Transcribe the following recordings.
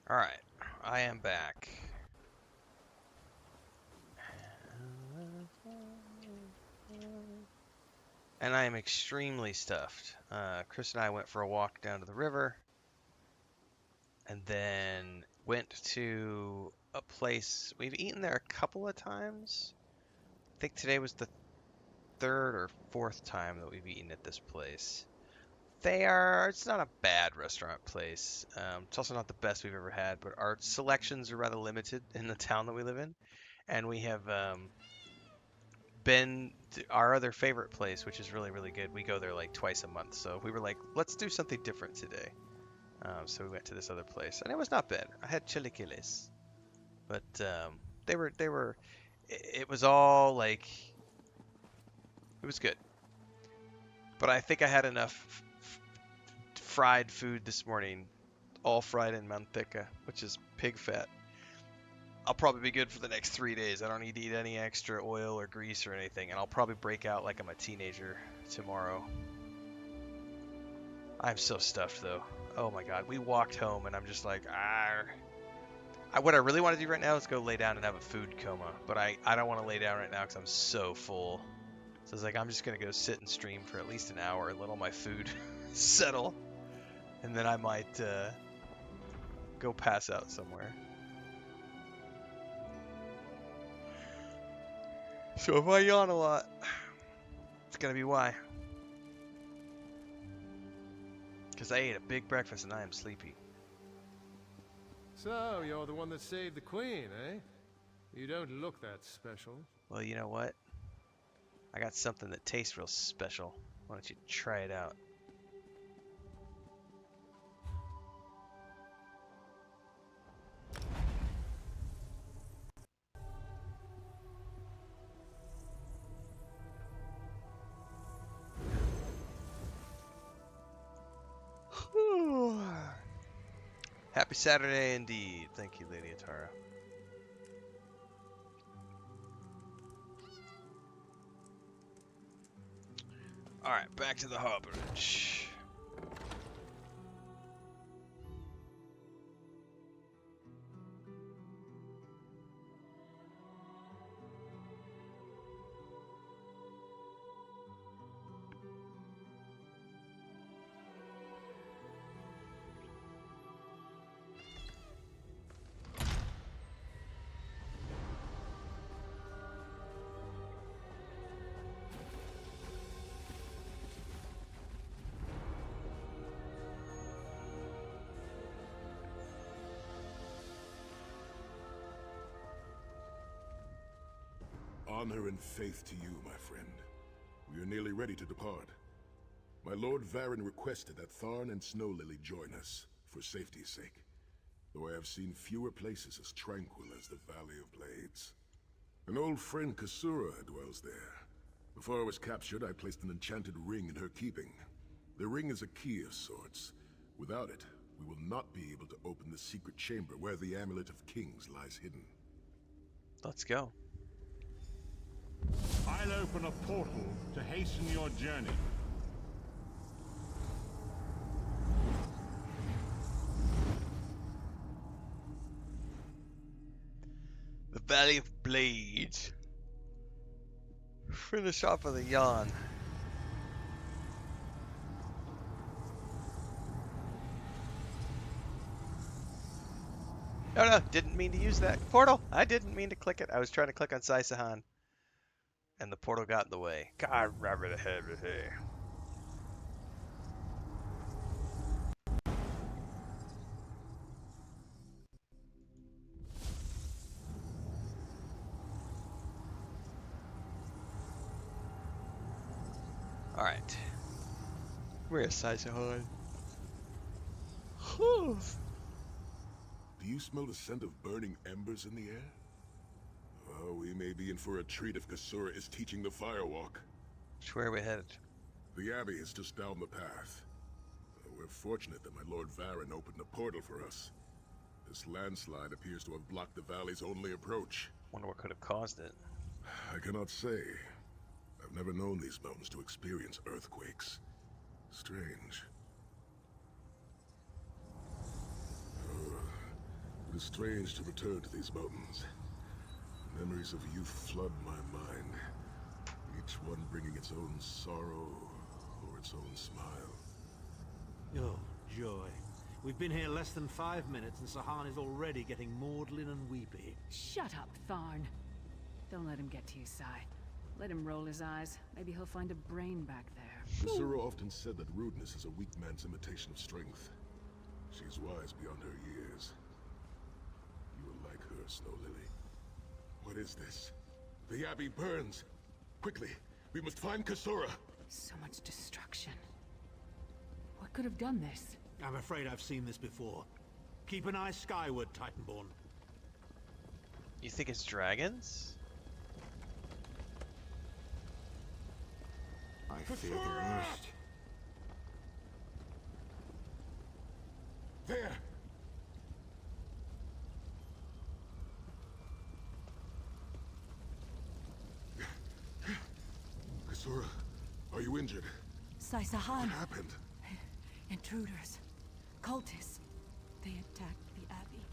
Alright, I am back. And I am extremely stuffed. Chris and I went for a walk down to the river and then went to a place. We've eaten there a couple of times. I think today was the third or fourth time that we've eaten at this place. It's not a bad restaurant place. It's also not the best we've ever had, but our selections are rather limited in the town that we live in. And we have been to our other favorite place, which is really, really good. We go there like twice a month. So we were like, let's do something different today. So we went to this other place, and it was not bad. I had chilaquiles, but they were. It was all like it was good, but I think I had enough fried food this morning, all fried in manteca, which is pig fat. I'll probably be good for the next 3 days. I don't need to eat any extra oil or grease or anything, and I'll probably break out like I'm a teenager tomorrow. I'm so stuffed though. Oh my god, we walked home and I'm just like, what I really want to do right now is go lay down and have a food coma, but I don't want to lay down right now because I'm so full. So it's like I'm just gonna go sit and stream for at least an hour and let all my food settle, and then I might go pass out somewhere. So if I yawn a lot, it's gonna be why. Because I ate a big breakfast and I am sleepy. So, you're the one that saved the Queen, eh? You don't look that special. Well, you know what? I got something that tastes real special. Why don't you try it out? Happy Saturday indeed. Thank you, Lady Atara. Alright, back to the harborage. Honor and faith to you, my friend. We are nearly ready to depart. My Lord Varen requested that Tharn and Snow Lily join us, for safety's sake. Though I have seen fewer places as tranquil as the Valley of Blades. An old friend Kasura dwells there. Before I was captured, I placed an enchanted ring in her keeping. The ring is a key of sorts. Without it, we will not be able to open the secret chamber where the Amulet of Kings lies hidden. Let's go. I'll open a portal to hasten your journey. The Valley of Blades. Finish off with a yawn. No, didn't mean to use that portal. I didn't mean to click it. I was trying to click on Saisahan, and the portal got in the way. God, rabbit ahead with here. All right. Where's Saisahan? Do you smell the scent of burning embers in the air? Oh, we may be in for a treat if Kasura is teaching the firewalk. Where are we headed? The Abbey is just down the path. We're fortunate that my Lord Varen opened a portal for us. This landslide appears to have blocked the valley's only approach. Wonder what could have caused it. I cannot say. I've never known these mountains to experience earthquakes. Strange. It is strange to return to these mountains. Memories of youth flood my mind, each one bringing its own sorrow or its own smile. Oh, joy. We've been here less than 5 minutes and Sahan is already getting maudlin and weepy. Shut up, Tharn. Don't let him get to your side. Let him roll his eyes. Maybe he'll find a brain back there. Kasura often said that rudeness is a weak man's imitation of strength. She's wise beyond her years. You will like her, Snow Lily. What is this? The Abbey burns. Quickly, we must find Kasura. So much destruction. What could have done this? I'm afraid I've seen this before. Keep an eye skyward, Titanborn. You think it's dragons? I fear the worst. There! Kasura, are you injured? Sahan. What happened? Intruders. Cultists. They attacked the Abbey.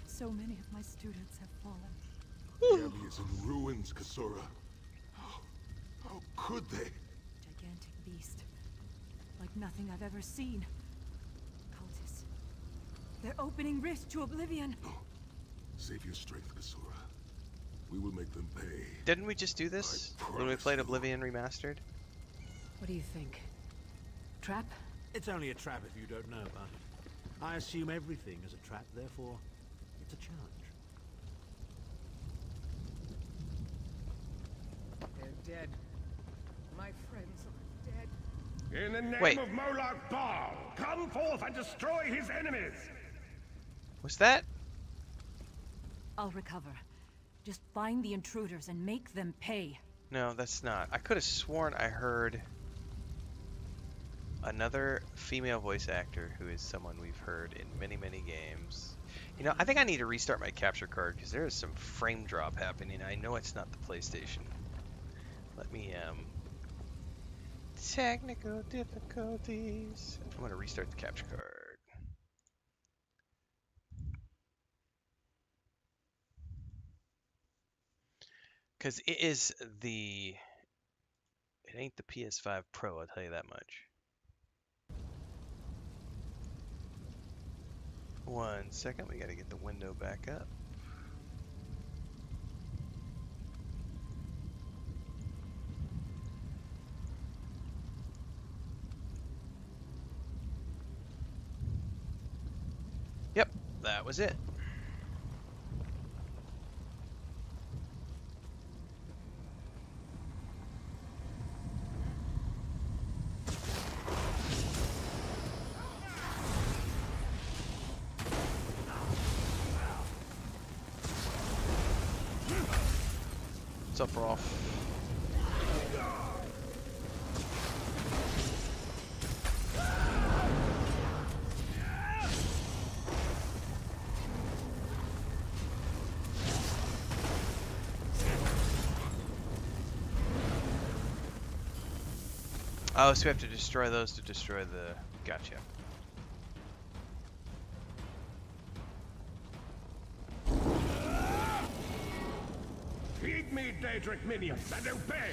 So many of my students have fallen. The Abbey is in ruins, Kasura. How could they? Gigantic beast. Like nothing I've ever seen. Cultists. They're opening rifts to oblivion. No. Save your strength, Kasura. We will make them pay. Didn't we just do this when we played Oblivion Remastered? What do you think? Trap? It's only a trap if you don't know about it. I assume everything is a trap, therefore it's a challenge. They're dead. My friends are dead. In the name Wait. of Moloch Baal, come forth and destroy his enemies! Was that? I'll recover. Just find the intruders and make them pay. No, that's not. I could have sworn I heard another female voice actor who is someone we've heard in many, many games. You know, I think I need to restart my capture card because there is some frame drop happening. I know it's not the PlayStation. Let me, technical difficulties. I'm going to restart the capture card. Because it is the... It ain't the PS5 Pro, I'll tell you that much. 1 second, we gotta get the window back up. Yep, that was it. What's up, Rolf? Oh, so we have to destroy those to destroy the... Gotcha. Heed me, Daedric minions, and obey!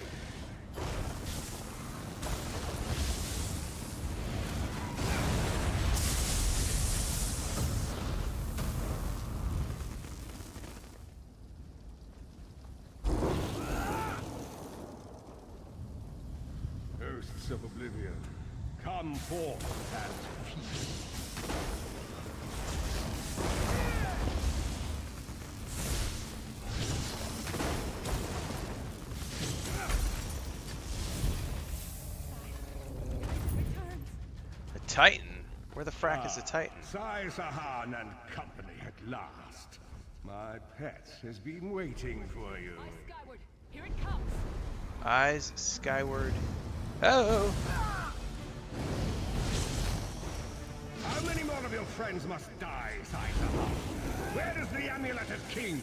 Hosts of Oblivion, come forth and feast. A Titan? Where the frack is a Titan? Sahan and company at last. My pet has been waiting for you. Skyward! Here it comes! Eyes skyward. Oh! How many more of your friends must die, Sahan? Where is the amulet of King?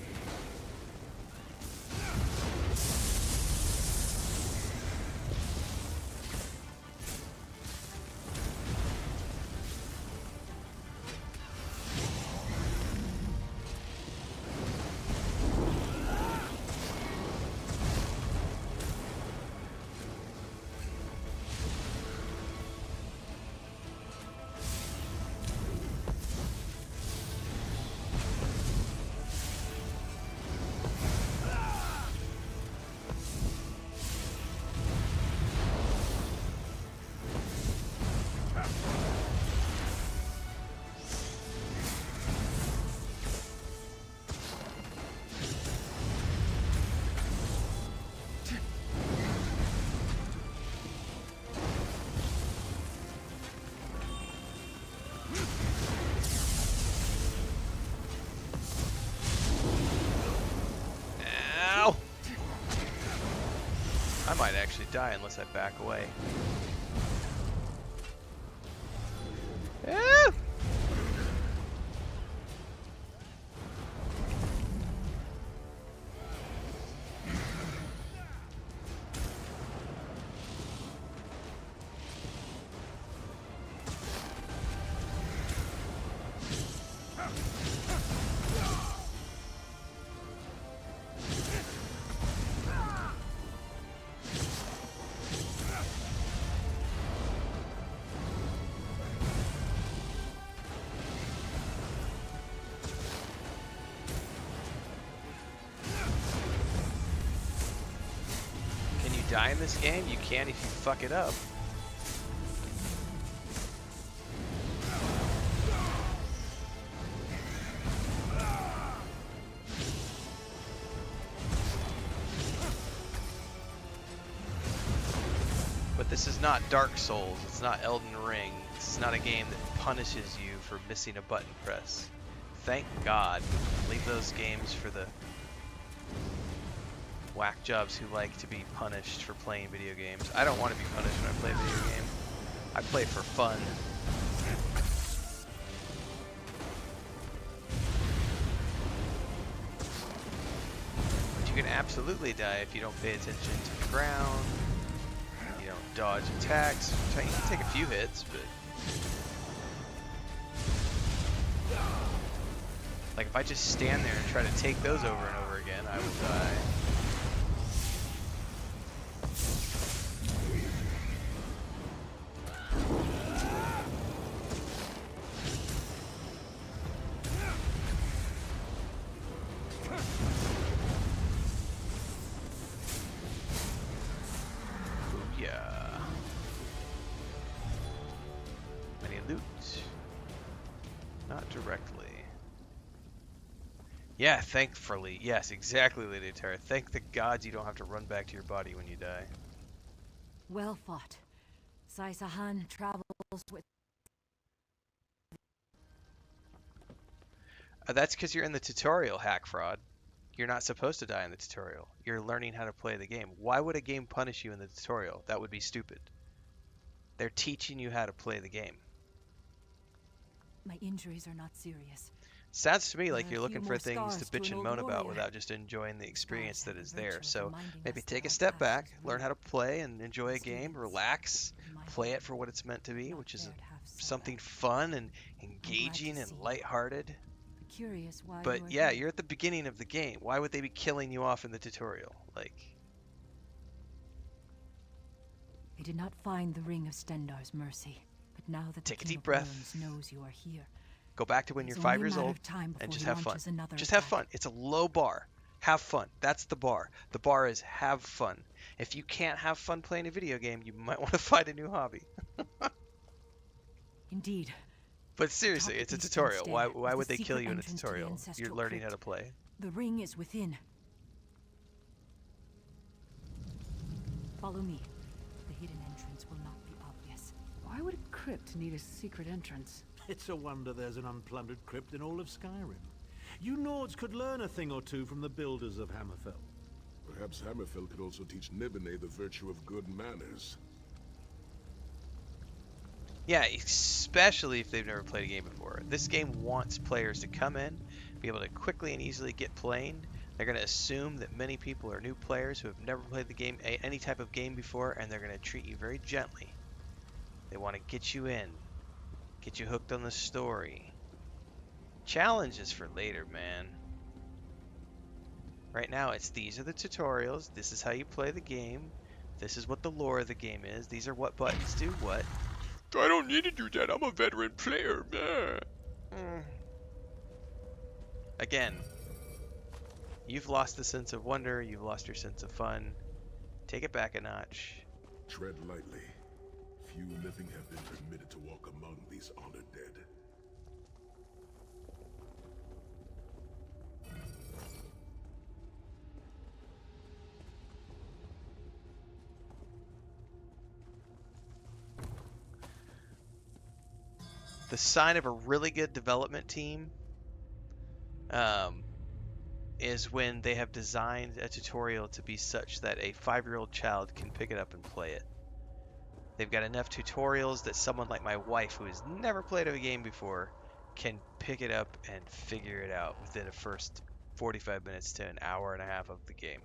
actually die unless I back away. Ah! Die in this game? You can if you fuck it up. But this is not Dark Souls. It's not Elden Ring. This is not a game that punishes you for missing a button press. Thank God. Leave those games for the whack jobs who like to be punished for playing video games. I don't want to be punished when I play a video game. I play for fun. But you can absolutely die if you don't pay attention to the ground. You don't dodge attacks. You can take a few hits, but like if I just stand there and try to take those over and over again, I will die. Yeah, thankfully. Yes, exactly, Lady Terra. Thank the gods you don't have to run back to your body when you die. Well fought. Sai-Sahan travels with... That's because you're in the tutorial, hack fraud. You're not supposed to die in the tutorial. You're learning how to play the game. Why would a game punish you in the tutorial? That would be stupid. They're teaching you how to play the game. My injuries are not serious. Sounds to me like you're looking for things to bitch and moan about without just enjoying the experience that is there. So maybe take a step back, learn how to play and enjoy a game, relax, play it for what it's meant to be, which is something fun and engaging and lighthearted. But yeah, you're at the beginning of the game. Why would they be killing you off in the tutorial? Like, I did not find the Ring of Stendarr's mercy, but now that take the a King deep of breath. Ruins knows you are here. Go back to when you're 5 years old and just have fun. Just have fun. It's a low bar. Have fun. That's the bar. The bar is have fun. If you can't have fun playing a video game, you might want to find a new hobby. Indeed. But seriously, it's a tutorial. Why would they kill you in a tutorial? You're learning how to play. The ring is within. Follow me. The hidden entrance will not be obvious. Why would a crypt need a secret entrance? It's a wonder there's an unplundered crypt in all of Skyrim. You Nords could learn a thing or two from the builders of Hammerfell. Perhaps Hammerfell could also teach Nibene the virtue of good manners. Yeah, especially if they've never played a game before. This game wants players to come in, be able to quickly and easily get playing. They're going to assume that many people are new players who have never played the game, any type of game before, and they're going to treat you very gently. They want to get you in. Get you hooked on the story. Challenges for later, man. Right now, these are the tutorials. This is how you play the game. This is what the lore of the game is. These are what buttons do what. I don't need to do that. I'm a veteran player. Again, you've lost the sense of wonder. You've lost your sense of fun. Take it back a notch. Tread lightly. Few living have been permitted to walk among these honored dead. The sign of a really good development team is when they have designed a tutorial to be such that a 5-year-old child can pick it up and play it. They've got enough tutorials that someone like my wife, who has never played a game before, can pick it up and figure it out within the first 45 minutes to an hour and a half of the game.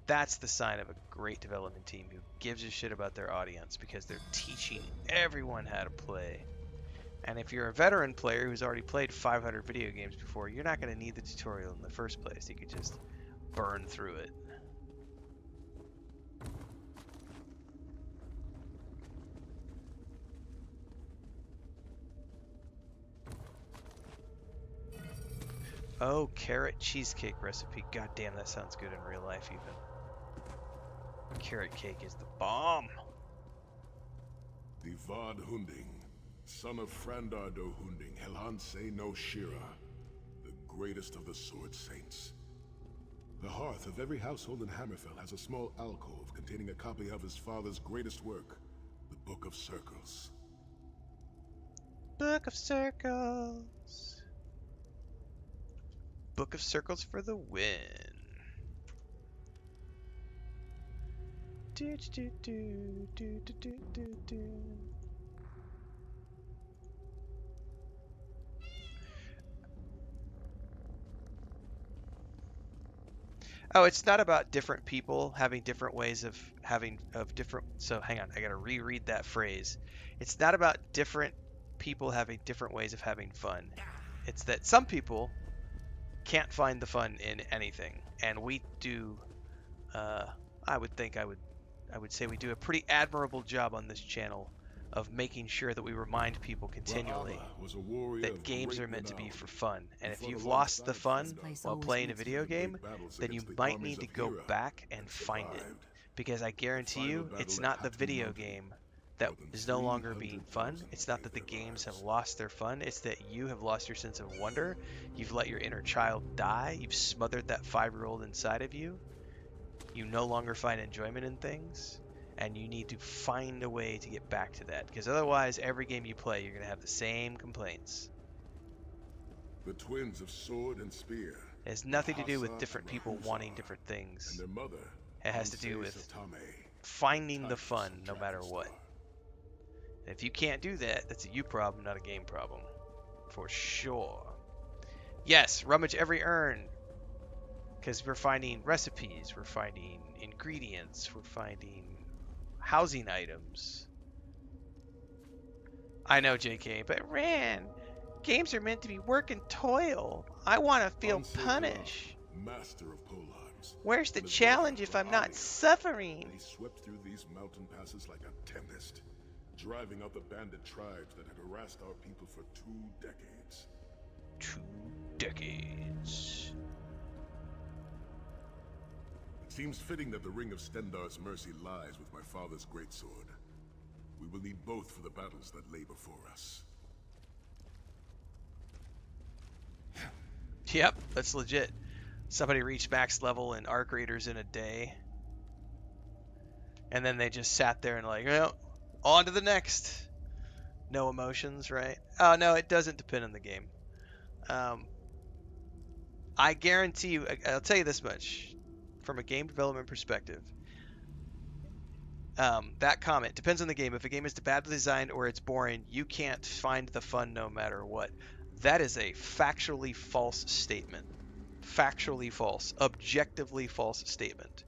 That's the sign of a great development team who gives a shit about their audience, because they're teaching everyone how to play. And if you're a veteran player who's already played 500 video games before, you're not going to need the tutorial in the first place. You could just burn through it. Oh, carrot cheesecake recipe. God damn, that sounds good in real life even. Carrot cake is the bomb. The Vad Hunding, son of Frandardo Hunding, Helhanse no Shira, the greatest of the Sword Saints. The hearth of every household in Hammerfell has a small alcove containing a copy of his father's greatest work, the Book of Circles. Book of Circles. Book of Circles for the win. Do, do, do, do, do, do, do, do. Oh, it's not about different people having different ways of different. So hang on, I gotta reread that phrase. It's not about different people having different ways of having fun. It's that some people can't find the fun in anything, and we do. I would say we do a pretty admirable job on this channel of making sure that we remind people continually that games are meant to be for fun. And if you've lost the fun while playing a video game, then you might need to go back and find it. Because I guarantee you, it's not the video game that is no longer being fun. It's not that the games have lost their fun. It's that you have lost your sense of wonder. You've let your inner child die. You've smothered that 5-year-old inside of you. You no longer find enjoyment in things, and you need to find a way to get back to that, because otherwise every game you play you're going to have the same complaints. The twins of sword and spear. It has nothing to do with different people wanting different things. And their mother, it has to do with finding the fun no matter what. And if you can't do that, that's a you problem, not a game problem. For sure. Yes, rummage every urn. Because we're finding recipes, we're finding ingredients, we're finding housing items. I know, JK, but Ran, games are meant to be work and toil. I want to feel punished. Master of polearms. Where's the challenge if I'm not suffering? He swept through these mountain passes like a tempest, driving out the bandit tribes that had harassed our people for 2 decades. 2 decades. It seems fitting that the Ring of Stendarr's mercy lies with my father's greatsword. We will need both for the battles that lay before us. Yep, that's legit. Somebody reached max level in Arc Raiders in a day. And then they just sat there and like, well, on to the next. No emotions, right? Oh, no, it doesn't depend on the game. I guarantee you, I'll tell you this much. From a game development perspective, that comment depends on the game. If a game is badly designed or it's boring, you can't find the fun no matter what. That is a factually false statement. Factually false. Objectively false statement.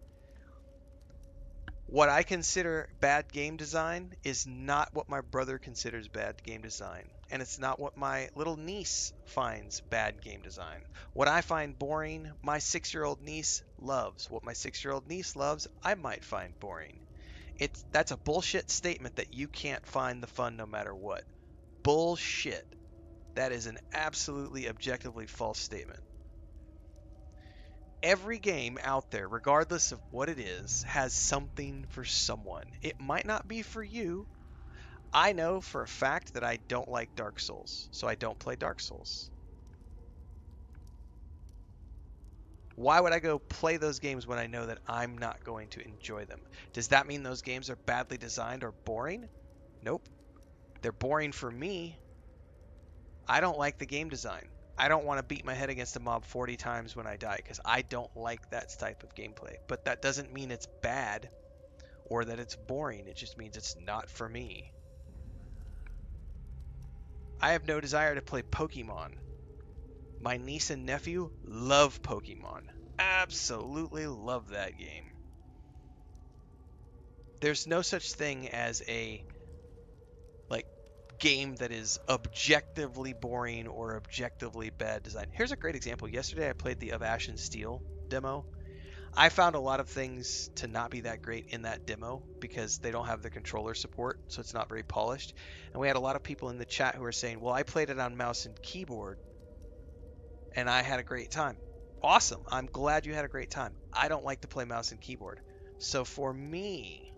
What I consider bad game design is not what my brother considers bad game design. And it's not what my little niece finds bad game design. What I find boring, my 6-year-old niece loves. What my 6-year-old niece loves, I might find boring. That's a bullshit statement that you can't find the fun no matter what. Bullshit. That is an absolutely objectively false statement. Every game out there, regardless of what it is, has something for someone. It might not be for you. I know for a fact that I don't like Dark Souls, so I don't play Dark Souls. Why would I go play those games when I know that I'm not going to enjoy them? Does that mean those games are badly designed or boring? Nope. They're boring for me. I don't like the game design. I don't want to beat my head against a mob 40 times when I die, because I don't like that type of gameplay. But that doesn't mean it's bad or that it's boring. It just means it's not for me. I have no desire to play Pokemon. My niece and nephew love Pokemon. Absolutely love that game. There's no such thing as a game that is objectively boring or objectively bad design. Here's a great example. Yesterday I played the Of Ash and Steel demo. I found a lot of things to not be that great in that demo because they don't have the controller support, so it's not very polished. And we had a lot of people in the chat who were saying, well, I played it on mouse and keyboard and I had a great time. Awesome. I'm glad you had a great time. I don't like to play mouse and keyboard. So for me,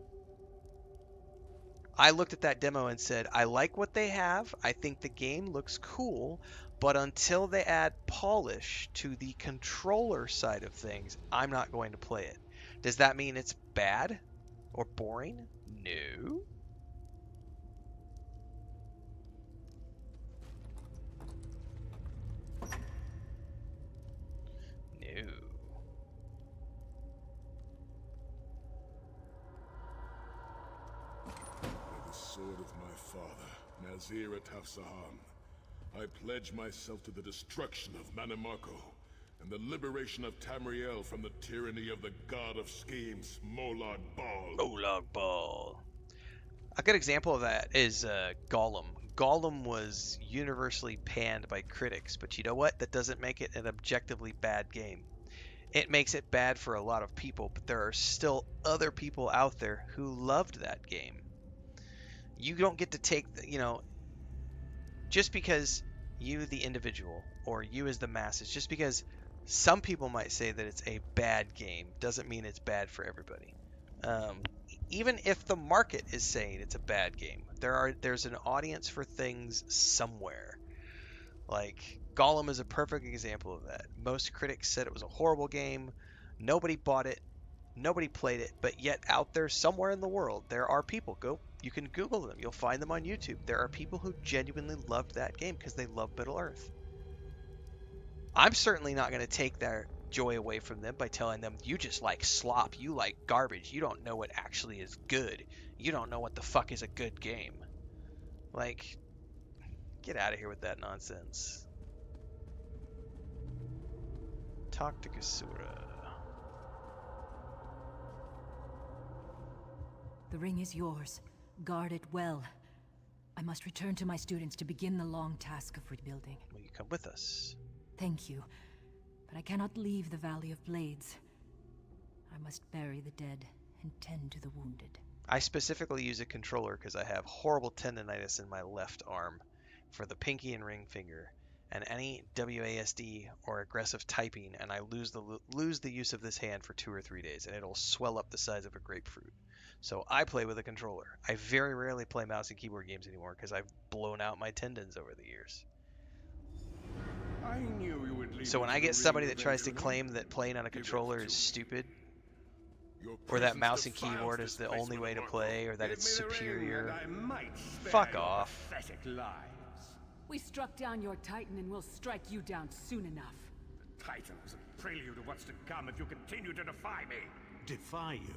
I looked at that demo and said, I like what they have. I think the game looks cool, but until they add polish to the controller side of things, I'm not going to play it. Does that mean it's bad or boring? No. No. Sword of my father, Nazir Ataf-Sahan, I pledge myself to the destruction of Manimarco and the liberation of Tamriel from the tyranny of the god of schemes, Molag Bal. Molag Bal. A good example of that is Gollum. Gollum was universally panned by critics, but you know what? That doesn't make it an objectively bad game. It makes it bad for a lot of people, but there are still other people out there who loved that game. You don't get to take, just because you, the individual, or you as the masses, just because some people might say that it's a bad game, doesn't mean it's bad for everybody. Even if the market is saying it's a bad game, there's an audience for things somewhere. Like, Gollum is a perfect example of that. Most critics said it was a horrible game. Nobody bought it. Nobody played it, but yet out there somewhere in the world, there are people. You can Google them. You'll find them on YouTube. There are people who genuinely loved that game because they love Middle Earth. I'm certainly not going to take their joy away from them by telling them, you just like slop, you like garbage, you don't know what actually is good. You don't know what the fuck is a good game. Like, get out of here with that nonsense. Talk to Kasura. The ring is yours. Guard it well. I must return to my students to begin the long task of rebuilding. Will you come with us? Thank you, but I cannot leave the Valley of Blades. I must bury the dead and tend to the wounded. I specifically use a controller because I have horrible tendonitis in my left arm for the pinky and ring finger, and any WASD or aggressive typing, and I lose the use of this hand for 2 or 3 days, and it'll swell up the size of a grapefruit. So I play with a controller. I very rarely play mouse and keyboard games anymore because I've blown out my tendons over the years. I knew you would leave. So when I get somebody that tries to claim that playing on a controller is stupid, or that mouse and keyboard is the only way to play, or that it's superior, fuck off. We struck down your Titan and we'll strike you down soon enough. The Titan was a prelude of what's to come if you continue to defy me. Defy you?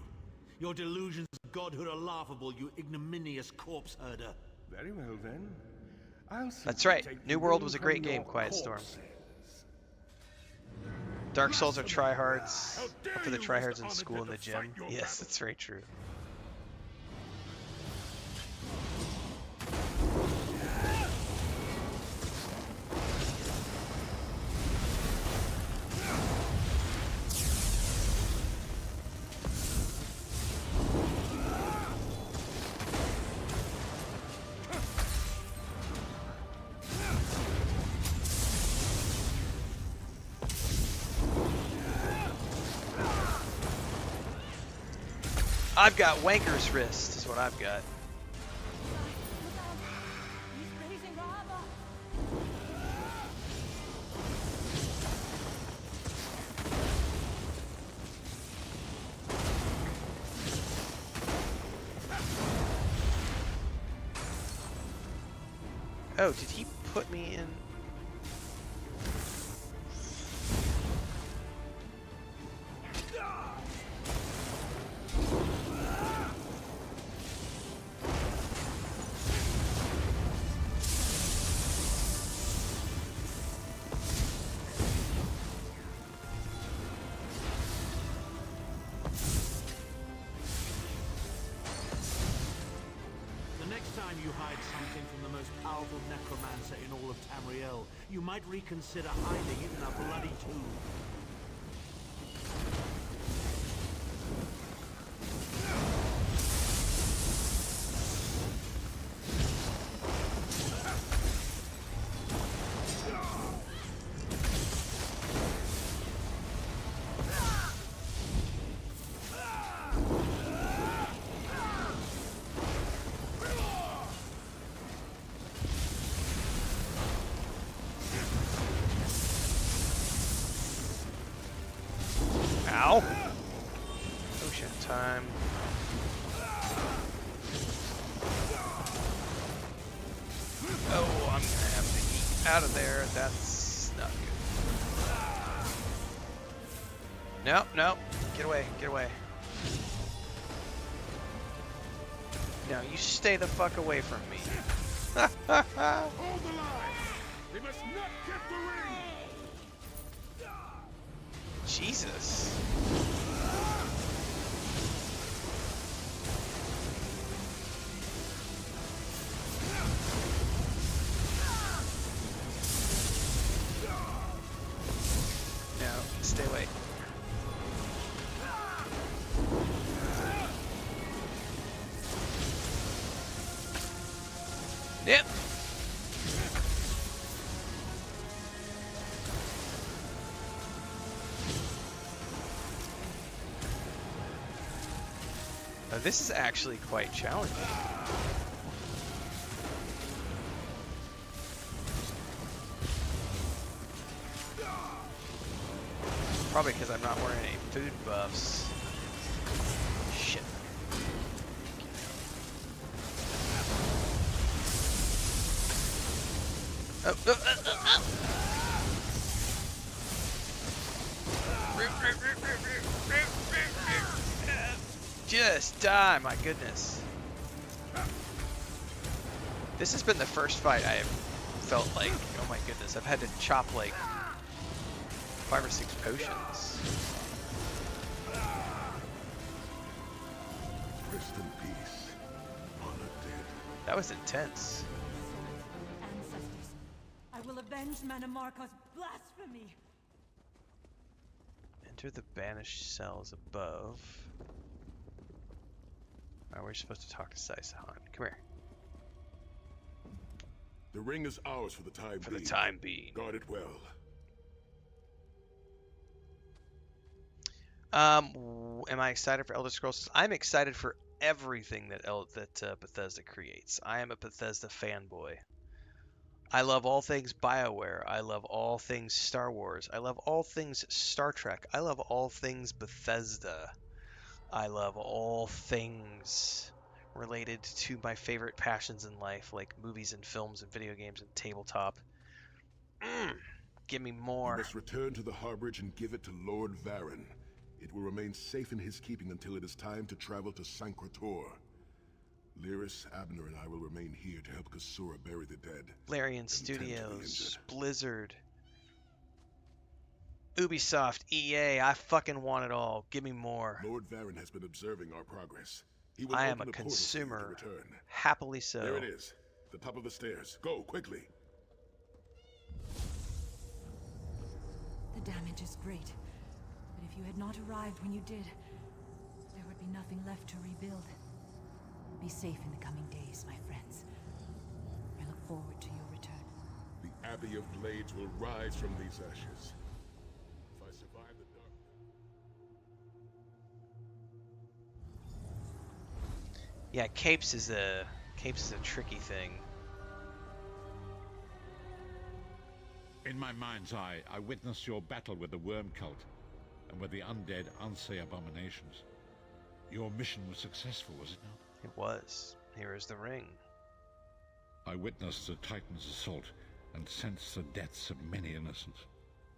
Your delusions of godhood are laughable, you ignominious corpse herder. Very well then. That's right. New World was a great game, Quiet Storm. Dark Souls are tryhards. Up to the tryhards in school and the gym. Yes, that's very true. I've got Wanker's Wrist, is what I've got. Oh, did he put me in? powerful necromancer in all of Tamriel. You might reconsider hiding it in a bloody tomb. Ow! Ocean time. Oh, I'm gonna have to eat out of there. That's not good. No, no. Get away, get away. No, you stay the fuck away from me. Hold the line! They must not get the ring! Jesus. No, stay away. Yep. This is actually quite challenging. Probably because I'm not wearing any food buffs. Shit. Just die, my goodness. This has been the first fight I have felt like, oh my goodness, I've had to chop like 5 or 6 potions. Rest in peace, honor dead. That was intense. Ancestors, I will avenge Manamarka's blasphemy. Enter the banished cells above. Alright, we're supposed to talk to Saisahan. Come here. The ring is ours for the time For being. the time being. Guard it well. Am I excited for Elder Scrolls? I'm excited for everything that Bethesda creates. I am a Bethesda fanboy. I love all things BioWare. I love all things Star Wars. I love all things Star Trek. I love all things Bethesda. I love all things related to my favorite passions in life, like movies and films and video games and tabletop. Give me You more. must return to the harborage and give it to Lord Varen. It will remain safe in his keeping until it is time to travel to Sancrator. Lyris, Abner, and I will remain here to help Kasura bury the dead. Larian and tend to the Studios, injured. Blizzard, Ubisoft, EA, I fucking want it all. Give me more. Lord Varen has been observing our progress. He will I am open a portal for you to consumer. return. Happily so. There it is. The top of the stairs. Go, quickly. The damage is great, but if you had not arrived when you did, there would be nothing left to rebuild. Be safe in the coming days, my friends. I look forward to your return. The Abbey of Blades will rise from these ashes. If I survive the dark... Yeah, capes is a tricky thing. In my mind's eye, I witnessed your battle with the worm cult and with the undead Unsay abominations. Your mission was successful, was it not? It was. Here is the ring. I witnessed the Titan's assault and sensed the deaths of many innocents.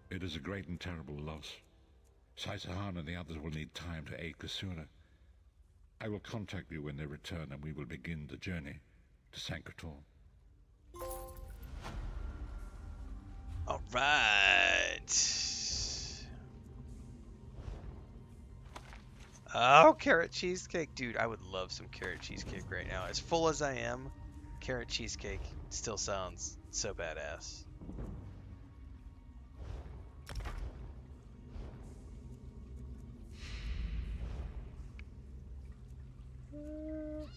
It is a great and terrible loss. Saisahan and the others will need time to aid Kasura. I will contact you when they return and we will begin the journey to Sancrator. All right. Oh, carrot cheesecake. Dude, I would love some carrot cheesecake right now. As full as I am, carrot cheesecake still sounds so badass.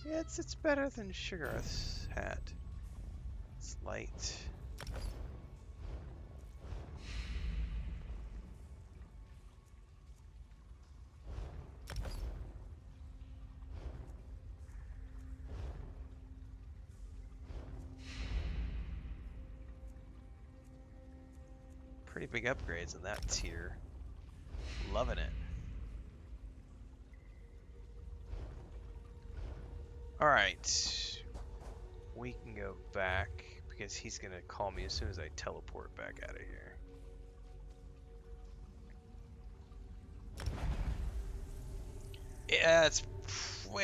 Yeah, it's better than Sugarth's hat. It's light. Pretty big upgrades in that tier. Loving it. Alright. We can go back because he's going to call me as soon as I teleport back out of here. Yeah,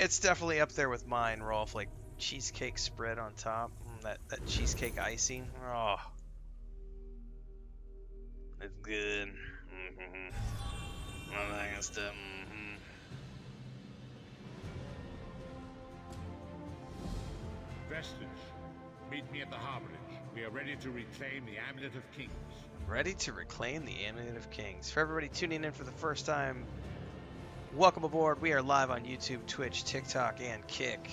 it's definitely up there with mine, Rolf. Like cheesecake spread on top. That cheesecake icing. Oh. It's good. All that kind of stuff. Vestige, meet me at the harborage. We are ready to reclaim the Amulet of Kings. Ready to reclaim the Amulet of Kings. For everybody tuning in for the first time, welcome aboard. We are live on YouTube, Twitch, TikTok, and Kick.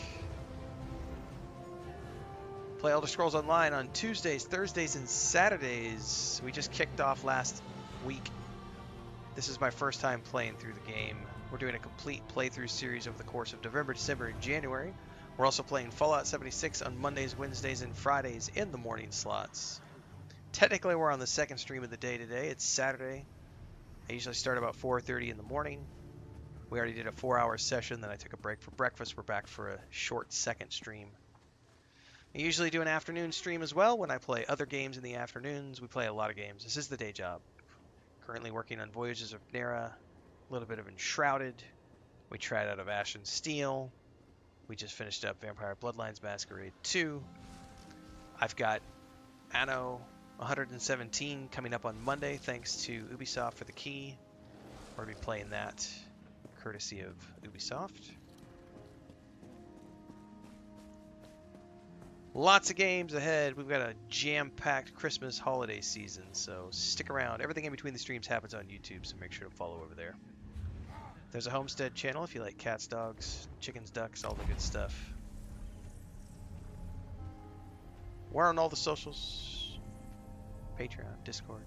Play Elder Scrolls Online on Tuesdays, Thursdays, and Saturdays. We just kicked off last week. This is my first time playing through the game. We're doing a complete playthrough series over the course of November, December, and January. We're also playing Fallout 76 on Mondays, Wednesdays, and Fridays in the morning slots. Technically, we're on the second stream of the day today. It's Saturday. I usually start about 4:30 in the morning. We already did a 4-hour session, then I took a break for breakfast. We're back for a short second stream. I usually do an afternoon stream as well when I play other games in the afternoons. We play a lot of games. This is the day job. Currently working on Voyages of Nera, a little bit of Enshrouded. We tried out of Ash and Steel. We just finished up Vampire Bloodlines Masquerade 2. I've got Anno 117 coming up on Monday, thanks to Ubisoft for the key. We're going to be playing that, courtesy of Ubisoft. Lots of games ahead. We've got a jam-packed Christmas holiday season, so stick around. Everything in between the streams happens on YouTube, so make sure to follow over there. There's a Homestead channel if you like cats, dogs, chickens, ducks, all the good stuff. We're on all the socials. Patreon, Discord.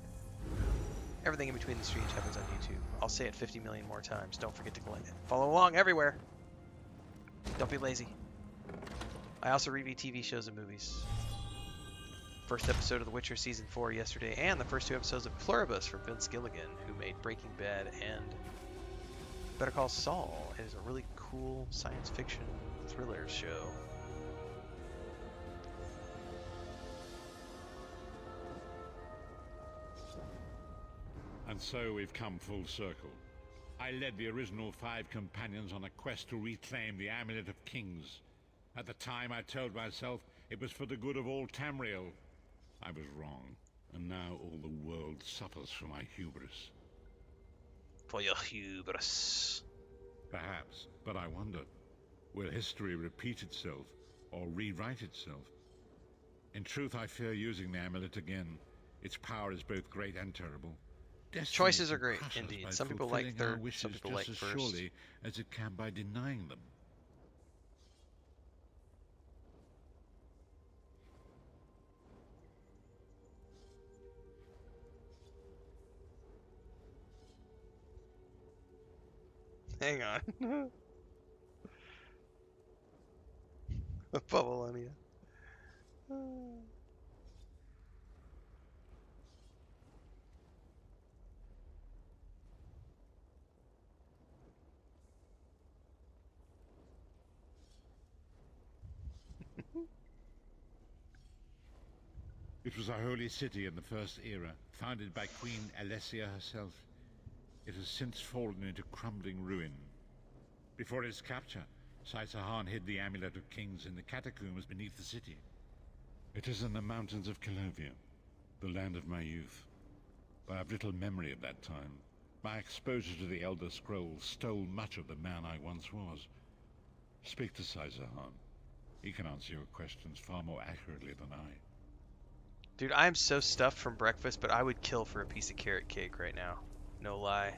Everything in between the streams happens on YouTube. I'll say it 50 million more times. Don't forget to follow along everywhere. Don't be lazy. I also review TV shows and movies. First episode of The Witcher Season 4 yesterday, and the first 2 episodes of Pluribus from Vince Gilligan, who made Breaking Bad and Better Call Saul. It is a really cool science fiction thriller show. And so we've come full circle. I led the original 5 companions on a quest to reclaim the Amulet of Kings. At the time, I told myself it was for the good of all Tamriel. I was wrong, and now all the world suffers for my hubris. For your hubris. Perhaps, but I wonder, will history repeat itself, or rewrite itself? In truth, I fear using the amulet again. Its power is both great and terrible. Destiny Choices are can great, crush us indeed. by Some people like fulfilling our third, wishes some people just like as first. surely as it can by denying them. Hang on. Babylonia. It was a holy city in the First Era, founded by Queen Alessia herself. It has since fallen into crumbling ruin. Before its capture, Saitahan hid the Amulet of Kings in the catacombs beneath the city. It is in the mountains of Calovia, the land of my youth. But I have little memory of that time. My exposure to the Elder Scrolls stole much of the man I once was. Speak to Saitahan. He can answer your questions far more accurately than I. Dude, I'm so stuffed from breakfast, but I would kill for a piece of carrot cake right now. No lie.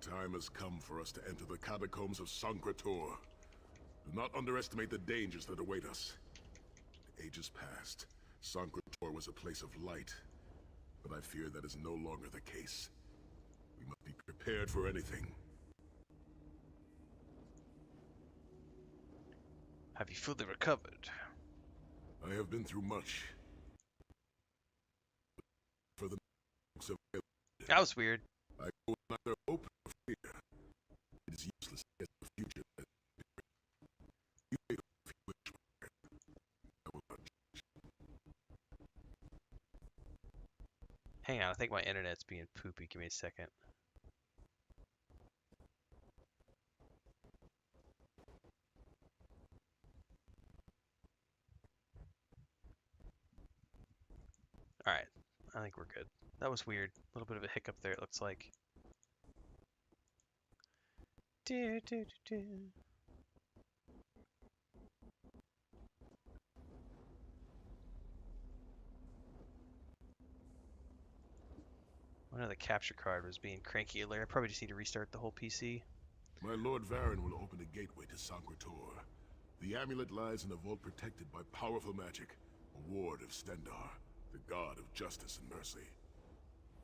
The time has come for us to enter the catacombs of Sancretor. Do not underestimate the dangers that await us. The ages past, Sancretor was a place of light, but I fear that is no longer the case. We must be prepared for anything. Have you fully recovered? I have been through much. For the That was weird. I go with neither hope nor fear. It is useless to guess the future. You may hope if you wish, I will not judge. Hang on, I think my internet's being poopy. Give me a second. Alright, I think we're good. That was weird. A little bit of a hiccup there, it looks like. Do, do, do, do. One of the capture card was being cranky earlier. I probably just need to restart the whole PC. My Lord Varen will open a gateway to Sancretor. The amulet lies in a vault protected by powerful magic, a ward of Stendar, the god of justice and mercy.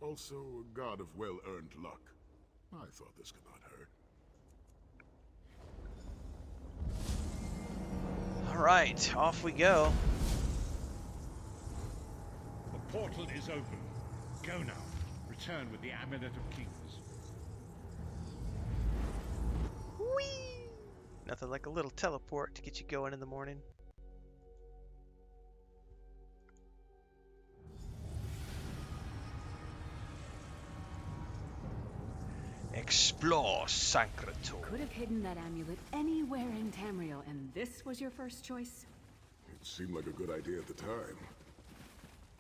Also a god of well-earned luck. I thought this could not hurt. Alright, off we go. The portal is open. Go now. Return with the Amulet of Kings. Whee! Nothing like a little teleport to get you going in the morning. Explore Sancretor. Could have hidden that amulet anywhere in Tamriel, and this was your first choice? It seemed like a good idea at the time.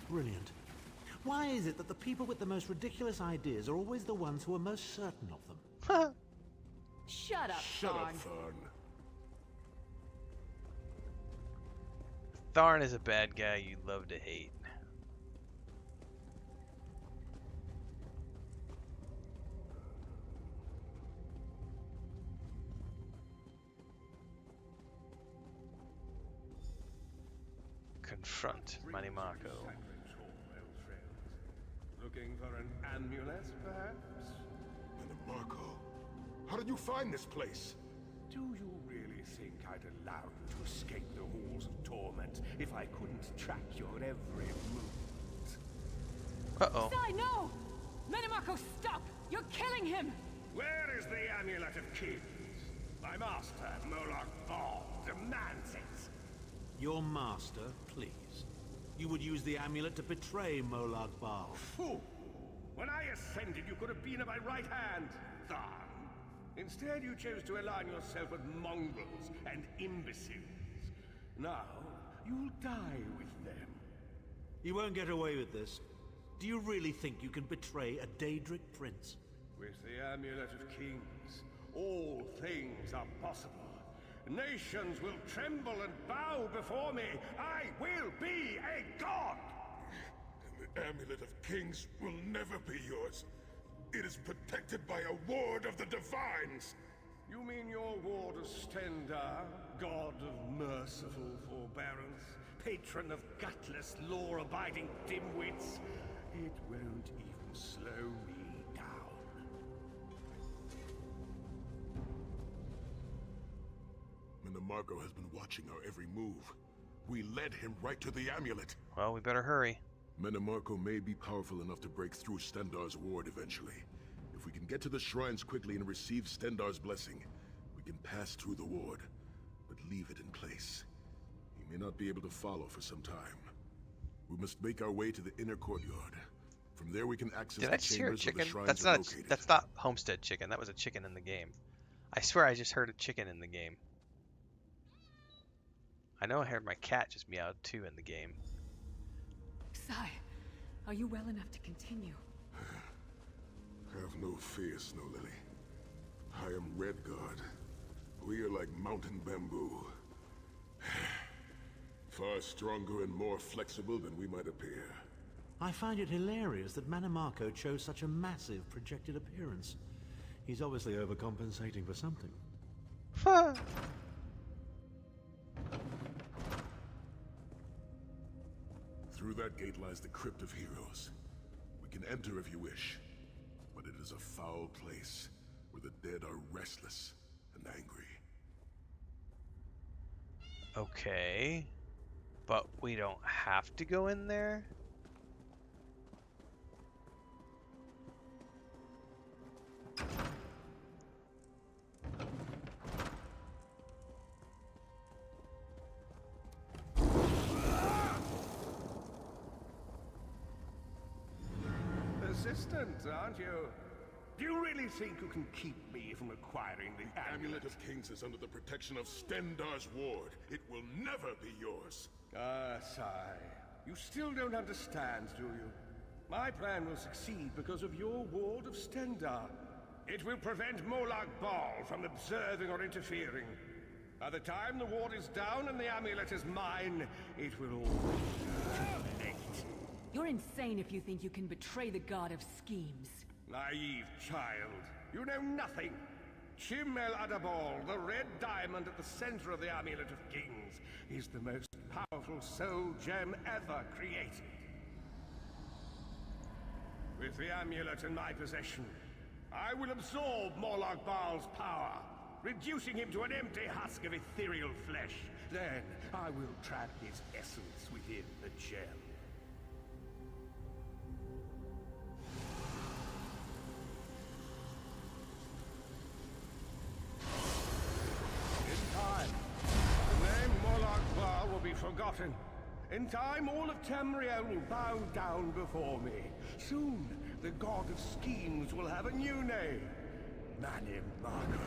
Brilliant. Why is it that the people with the most ridiculous ideas are always the ones who are most certain of them? Shut up, Shut Thorn. up, Tharn. Tharn is a bad guy you love to hate. Confront Manimarco. Looking for an amulet, perhaps? Marco, how did you find this place? Do you really think I'd allow you to escape the halls of torment if I couldn't track your every movement? Uh-oh. Sai, no! Manimarco, stop! You're killing him! Where is the Amulet of Kings? My master, Moloch Ball, demands it. Your master, please. You would use the amulet to betray Molag Bal. Fool! When I ascended, you could have been at my right hand, Tharn. Instead, you chose to align yourself with mongrels and imbeciles. Now, you'll die with them. You won't get away with this. Do you really think you can betray a Daedric prince? With the Amulet of Kings, all things are possible. Nations will tremble and bow before me. I will be a god! The Amulet of Kings will never be yours. It is protected by a ward of the Divines. You mean your ward of Stendar, god of merciful forbearance, patron of gutless, law-abiding dimwits? It won't even slow me down. Manimarco has been watching our every move. We led him right to the amulet. Well, we better hurry. Manimarco may be powerful enough to break through Stendar's ward eventually. If we can get to the shrines quickly and receive Stendar's blessing, we can pass through the ward, but leave it in place. He may not be able to follow for some time. We must make our way to the inner courtyard. From there we can access Did the I just hear a chambers where the chicken? shrines are located. That's not Homestead chicken. That was a chicken in the game. I swear I just heard a chicken in the game. I know I heard my cat just meowed too in the game. Sai, are you well enough to continue? Have no fear, Snow Lily. I am Redguard. We are like mountain bamboo. Far stronger and more flexible than we might appear. I find it hilarious that Manamako chose such a massive projected appearance. He's obviously overcompensating for something. Through that gate lies the Crypt of Heroes. We can enter if you wish, but it is a foul place where the dead are restless and angry. Okay. But we don't have to go in there? Persistent, aren't you? Do you really think you can keep me from acquiring the Amulet of Kings is under the protection of Stendar's ward. It will never be yours. Ah, sigh. You still don't understand, do you? My plan will succeed because of your ward of Stendar. It will prevent Molag Bal from observing or interfering. By the time the ward is down and the amulet is mine, it will all be too late. You're insane if you think you can betray the god of schemes. Naive child. You know nothing. Chimel Adabal, the red diamond at the center of the Amulet of Kings, is the most powerful soul gem ever created. With the amulet in my possession, I will absorb Molag Bal's power, reducing him to an empty husk of ethereal flesh. Then I will trap his essence within the gem. Forgotten. In time, all of Tamriel will bow down before me. Soon, the god of schemes will have a new name. Manamako.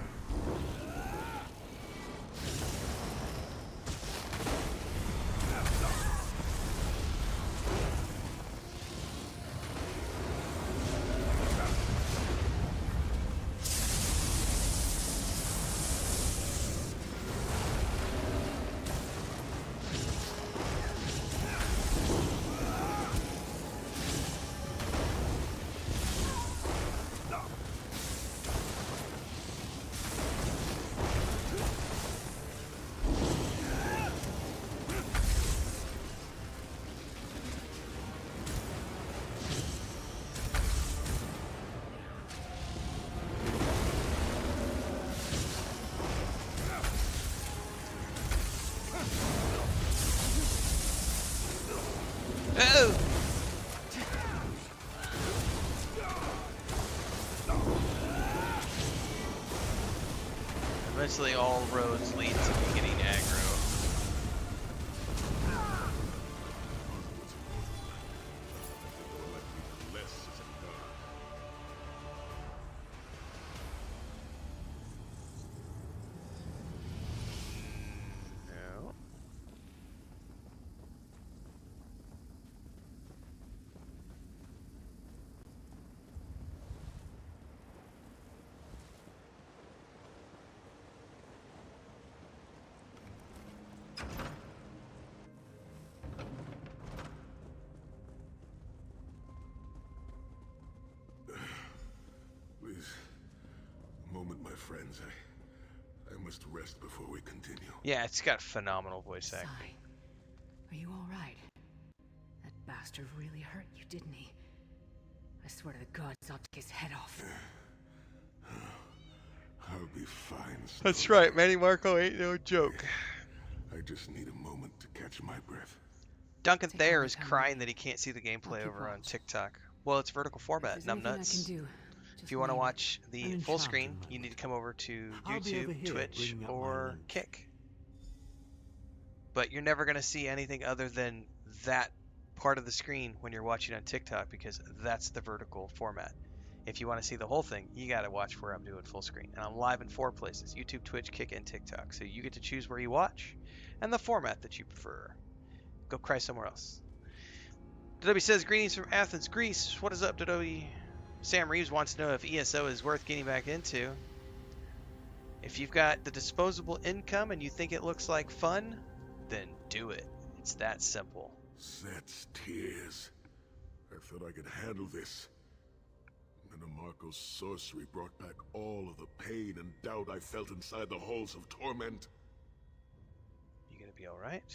Eventually all roads lead to me getting aggro. No. Please, a moment, my friends. I must rest before we continue. Yeah, it's got phenomenal voice acting. Sigh. Are you all right? That bastard really hurt you, didn't he? I swear to the gods, I'll take his head off. I'll be fine. That's right, Manny Marco ain't no joke. I just need a moment to catch my breath. Duncan Take Thayer all is the time. crying that he can't see the gameplay keep over on watch. TikTok. Well, it's vertical format, If there's anything numbnuts. I can do, If just you want to name it. watch the I'm full enchanted, screen, my you need to lord. come over to I'll be over YouTube, here Twitch, bringing up my or lunch. Kick. But you're never going to see anything other than that part of the screen when you're watching on TikTok because that's the vertical format. If you want to see the whole thing, you got to watch where I'm doing full screen. And I'm live in 4 places, YouTube, Twitch, Kick, and TikTok. So you get to choose where you watch and the format that you prefer. Go cry somewhere else. Dodobi says, greetings from Athens, Greece. What is up, Dodobi? Sam Reeves wants to know if ESO is worth getting back into. If you've got the disposable income and you think it looks like fun, then do it. It's that simple. Set's tears. I thought I could handle this. Marco's sorcery brought back all of the pain and doubt I felt inside the halls of torment. You gonna be alright?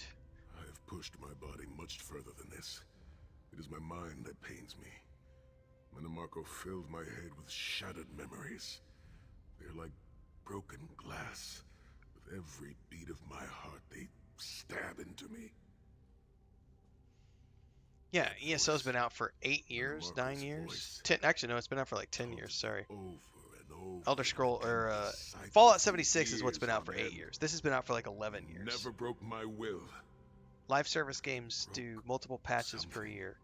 I have pushed my body much further than this. It is my mind that pains me. Marco filled my head with shattered memories. They're like broken glass. With every beat of my heart, they stab into me. Yeah, ESO's been out for 8 years, 9 years. 10, actually, no, it's been out for like 10 years, sorry. Elder Scroll, or Fallout 76 is what's been out for 8 years. This has been out for like 11 years. Never broke my will. Live service games do multiple patches per year.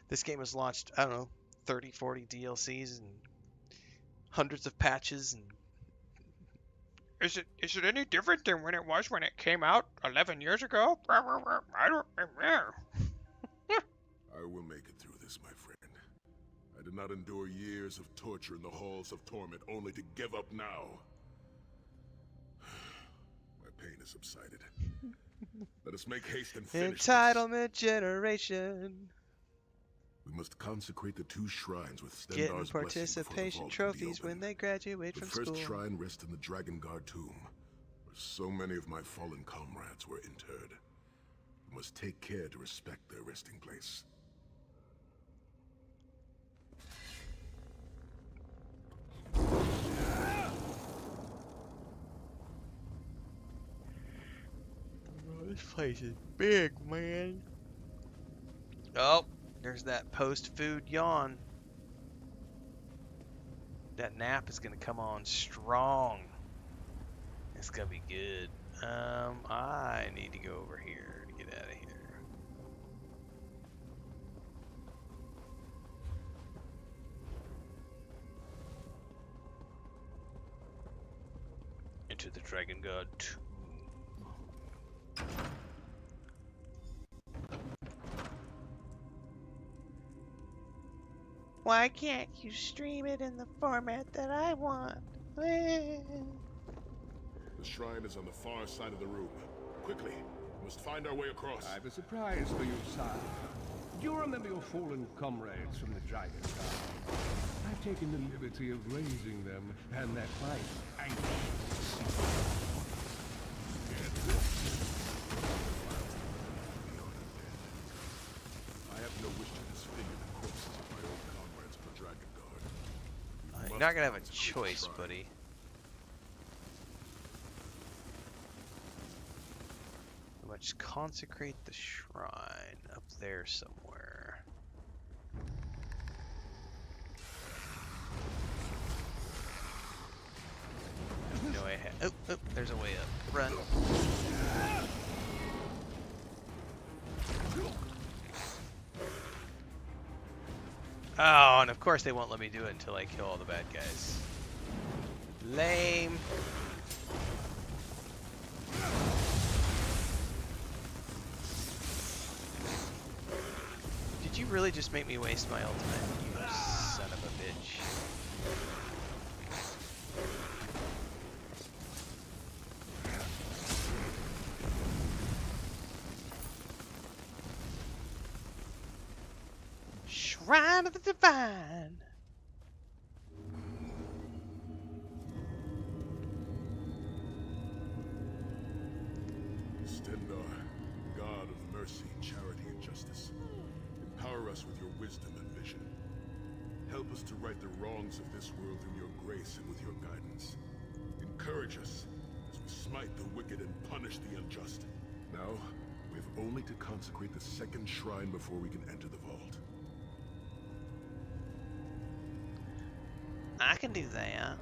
This game has launched, I don't know, 30, 40 DLCs and hundreds of patches. And Is it any different than when it came out 11 years ago? I don't remember. I will make it through this, my friend. I did not endure years of torture in the halls of torment only to give up now. My pain has subsided. Let us make haste and finish Entitlement generation. We must consecrate the 2 shrines with Stendarr's Getting blessing participation before the vault can be trophies when opened. they graduate The from first school. shrine rests in the Dragon Guard tomb, where so many of my fallen comrades were interred. We must take care to respect their resting place. This place is big, man. Oh, there's that post-food yawn. That nap is gonna come on strong. It's gonna be good. I need to go over here to get out of here. Into the Dragon God tomb. Why can't you stream it in the format that I want? The shrine is on the far side of the room. Quickly, we must find our way across. I have a surprise for you, sire. Do you remember your fallen comrades from the Dragon Guard? I've taken the liberty of raising them, and that might anxious. I have no wish to disfigure the corpses of my old comrades of the Dragon Guard. You're not gonna have a choice, buddy. Let's consecrate the shrine up there somewhere. No way. Oh, there's a way up. Run. Oh, and of course they won't let me do it until I kill all the bad guys. Lame. Did you really just make me waste my ultimate, you son of a bitch? Shrine of the Divine. Stendarr, God of mercy, charity, and justice, empower us with your wisdom and vision. Help us to right the wrongs of this world through your grace and with your guidance. Encourage us as we smite the wicked and punish the unjust. Now, we have only to consecrate the second shrine before we can enter the vault. I can do that.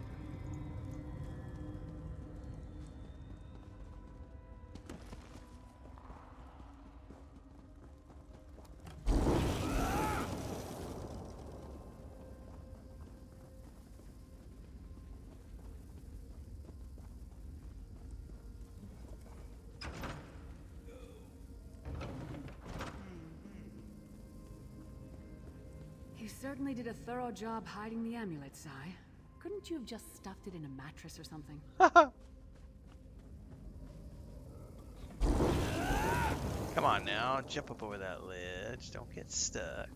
You certainly did a thorough job hiding the amulet, Sai. Couldn't you have just stuffed it in a mattress or something? Come on now, jump up over that ledge. Don't get stuck.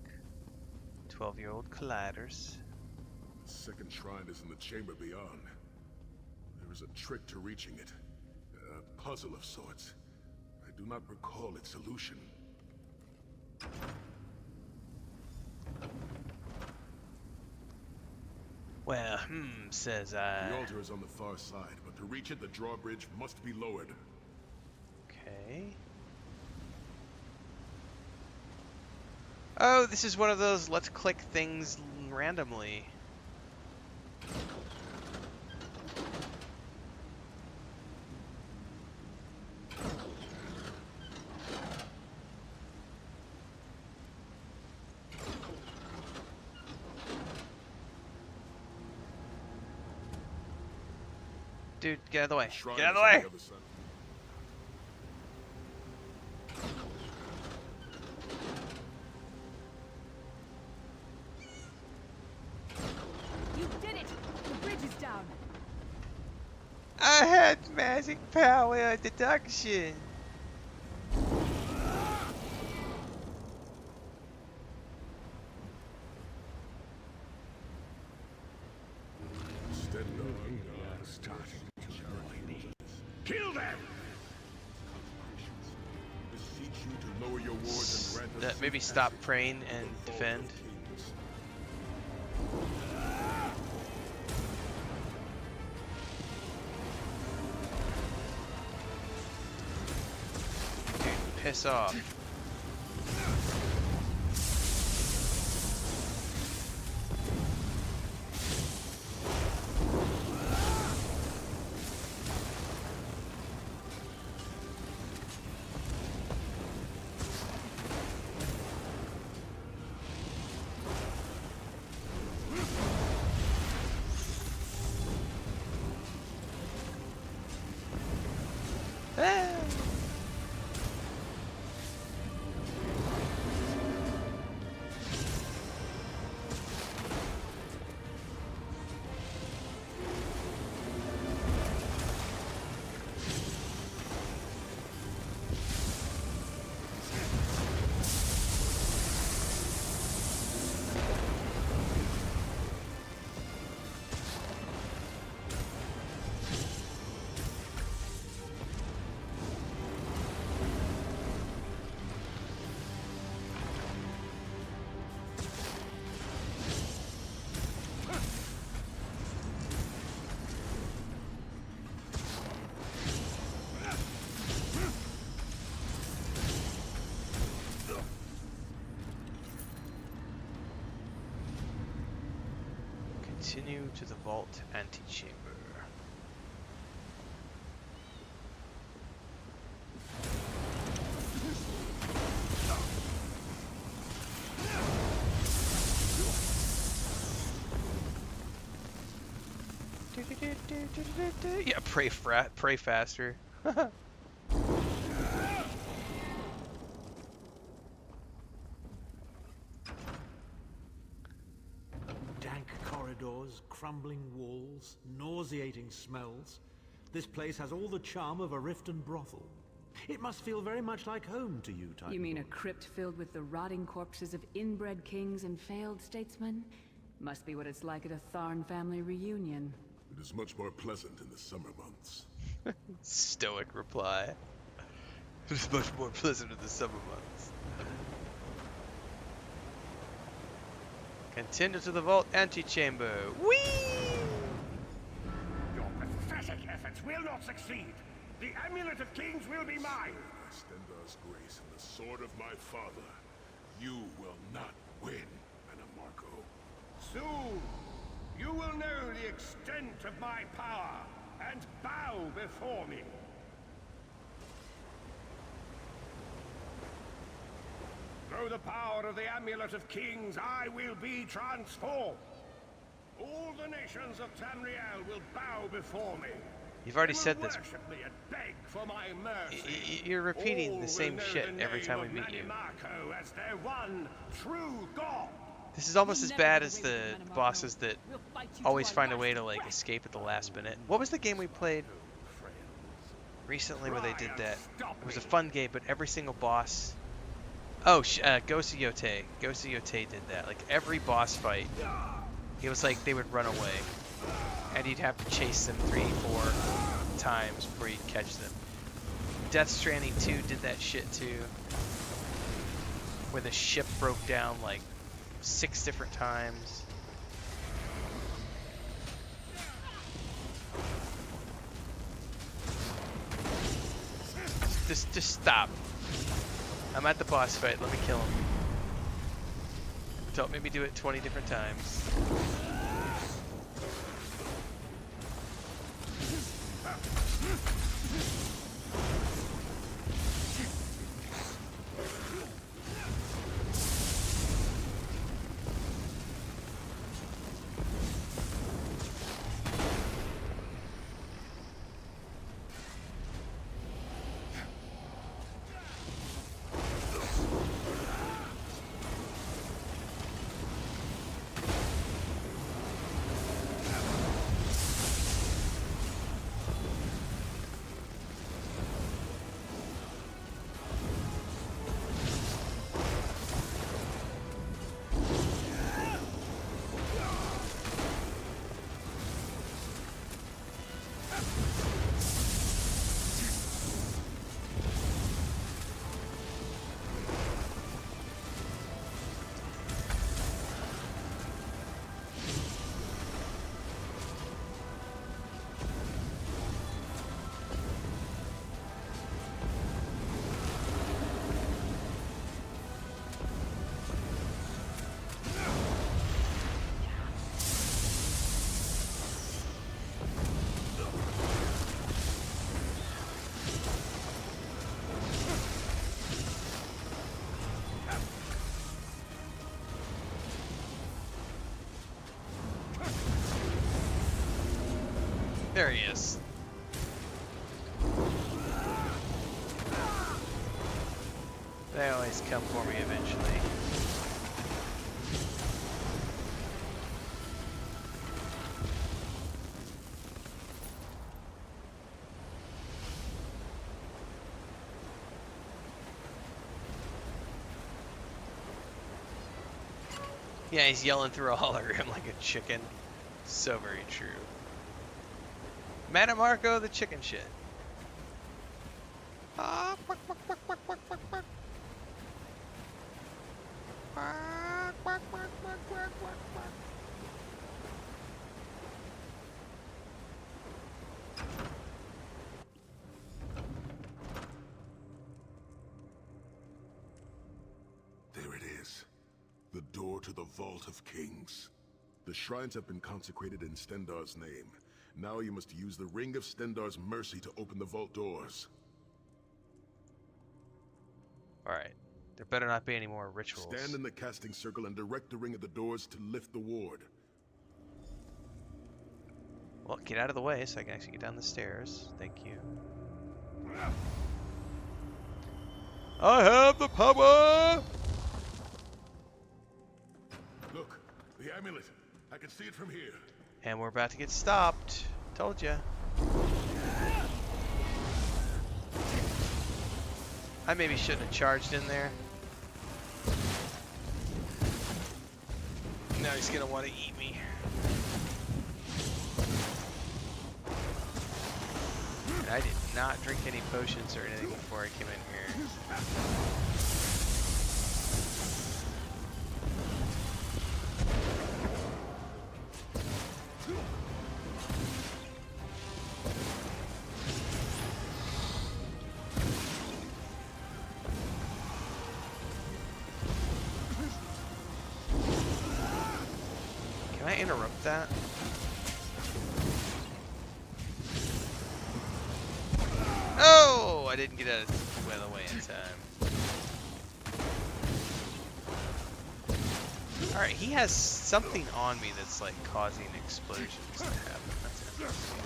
12-year-old colliders. The second shrine is in the chamber beyond. There is a trick to reaching it. A puzzle of sorts. I do not recall its solution. Well, says I. The altar is on the far side, but to reach it, the drawbridge must be lowered. Okay. Oh, this is one of those let's click things randomly. Dude, get out of the way. Shrine Get out of is the on way. other side. You did it! The bridge is down. I had magic power deduction. Stand on Starting to annoy me. Kill them! beseech you to lower your wards and grant us Maybe safe stop passage praying to and the vault defend. of kings. Piss off. Ah! Continue to the vault antechamber. Yeah, pray faster. Dank corridors, crumbling walls, nauseating smells. This place has all the charm of a Riften brothel. It must feel very much like home to you, Titan. You mean a crypt filled with the rotting corpses of inbred kings and failed statesmen? Must be what it's like at a Tharn family reunion. It is much more pleasant in the summer months. Stoic reply. It's much more pleasant in the summer months. Continue to the vault antechamber. Whee! Your pathetic efforts will not succeed. The Amulet of Kings will be mine. By Stendar's grace and the sword of my father, you will not win, Anamarco. Soon, you will know the extent of my power and bow before me. Through the power of the Amulet of Kings, I will be transformed. All the nations of Tamriel will bow before me. You've already They will said this. worship me and beg for my mercy. You're repeating All the same will know shit the every name time we of meet you. Manimarco as their one true god. This is almost as bad as the bosses that always find a way to like escape at the last minute. What was the game we played recently where they did that? It was a fun game, but every single boss. Oh, Ghost of Yote. Ghost of Yote did that. Like every boss fight, it was like they would run away, and you'd have to chase them 3, 4 times before you'd catch them. Death Stranding 2 did that shit too, where the ship broke down like 6 different times. Just stop. I'm at the boss fight. Let me kill him. Don't make me do it 20 different times. There he is. They always come for me eventually. Yeah, he's yelling through a hologram like a chicken. So very true. Madame Marco, the chicken shit. Ah, quack, quack, quack, quack, quack, quack, quack. Quack, quack, quack, quack, quack, quack, quack. There it is. The door to the Vault of Kings. The shrines have been consecrated in Stendarr's name. Now you must use the Ring of Stendarr's mercy to open the vault doors. Alright. There better not be any more rituals. Stand in the casting circle and direct the ring at the doors to lift the ward. Well, get out of the way so I can actually get down the stairs. Thank you. I have the power! Look, the amulet. I can see it from here. And we're about to get stopped. Told ya. I maybe shouldn't have charged in there. Now he's gonna want to eat me. And I did not drink any potions or anything before I came in here. Can I interrupt that? Oh, I didn't get out of the way in time. Alright, he has something on me that's like causing explosions to happen. That's interesting.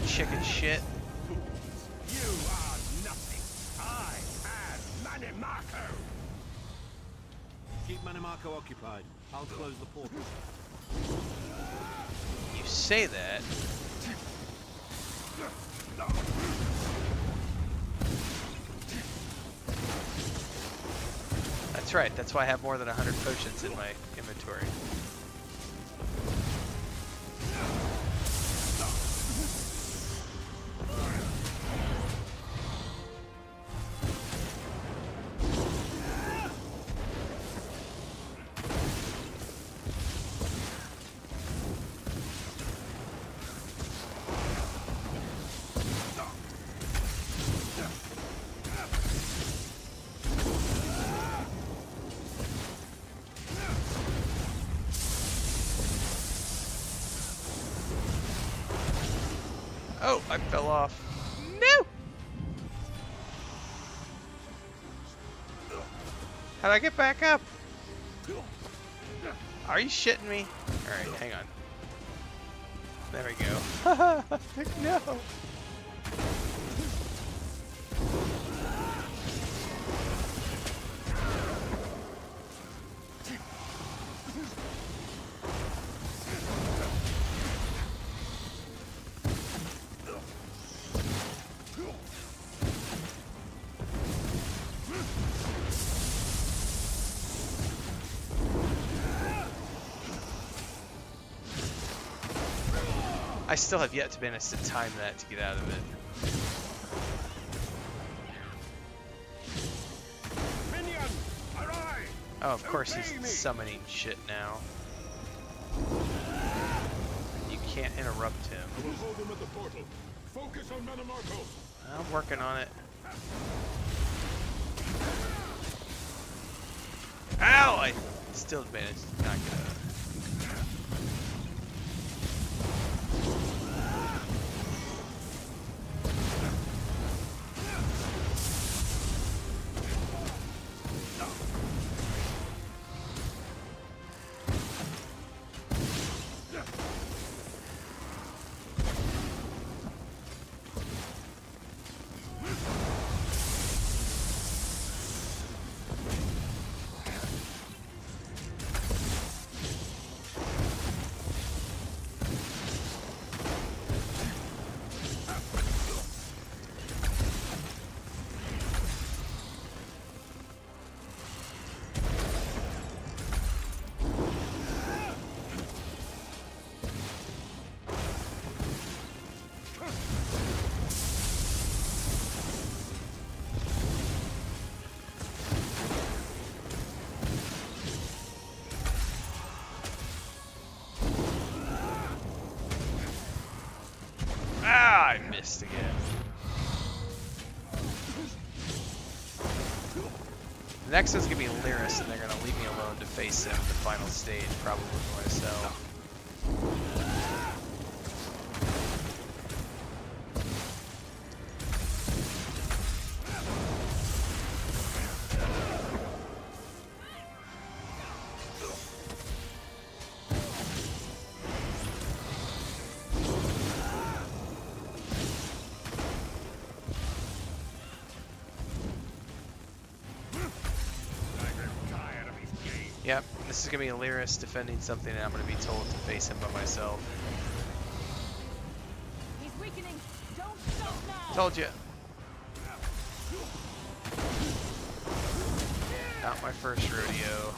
chicken shit. You are nothing. I am Manimarco. Keep Manimarco occupied. I'll close the portal. You say that. That's right. That's why I have more than 100 potions in my inventory. Oh, I fell off. No! How'd I get back up? Are you shitting me? Alright, hang on. There we go. No! I still have yet to manage to time that to get out of it. Minion, arise! Oh, of course he's summoning shit now. You can't interrupt him. I will hold him at the portal. Focus on Manimarco. I'm working on it. Ow! I still managed to not get out of it. Ah, I missed again. The next one's gonna be Lyris, and they're gonna leave me alone to face him in the final stage, probably myself. Yep, this is gonna be a Lyris defending something, and I'm gonna be told to face him by myself. He's weakening. Don't stop now. Told you. Not my first rodeo.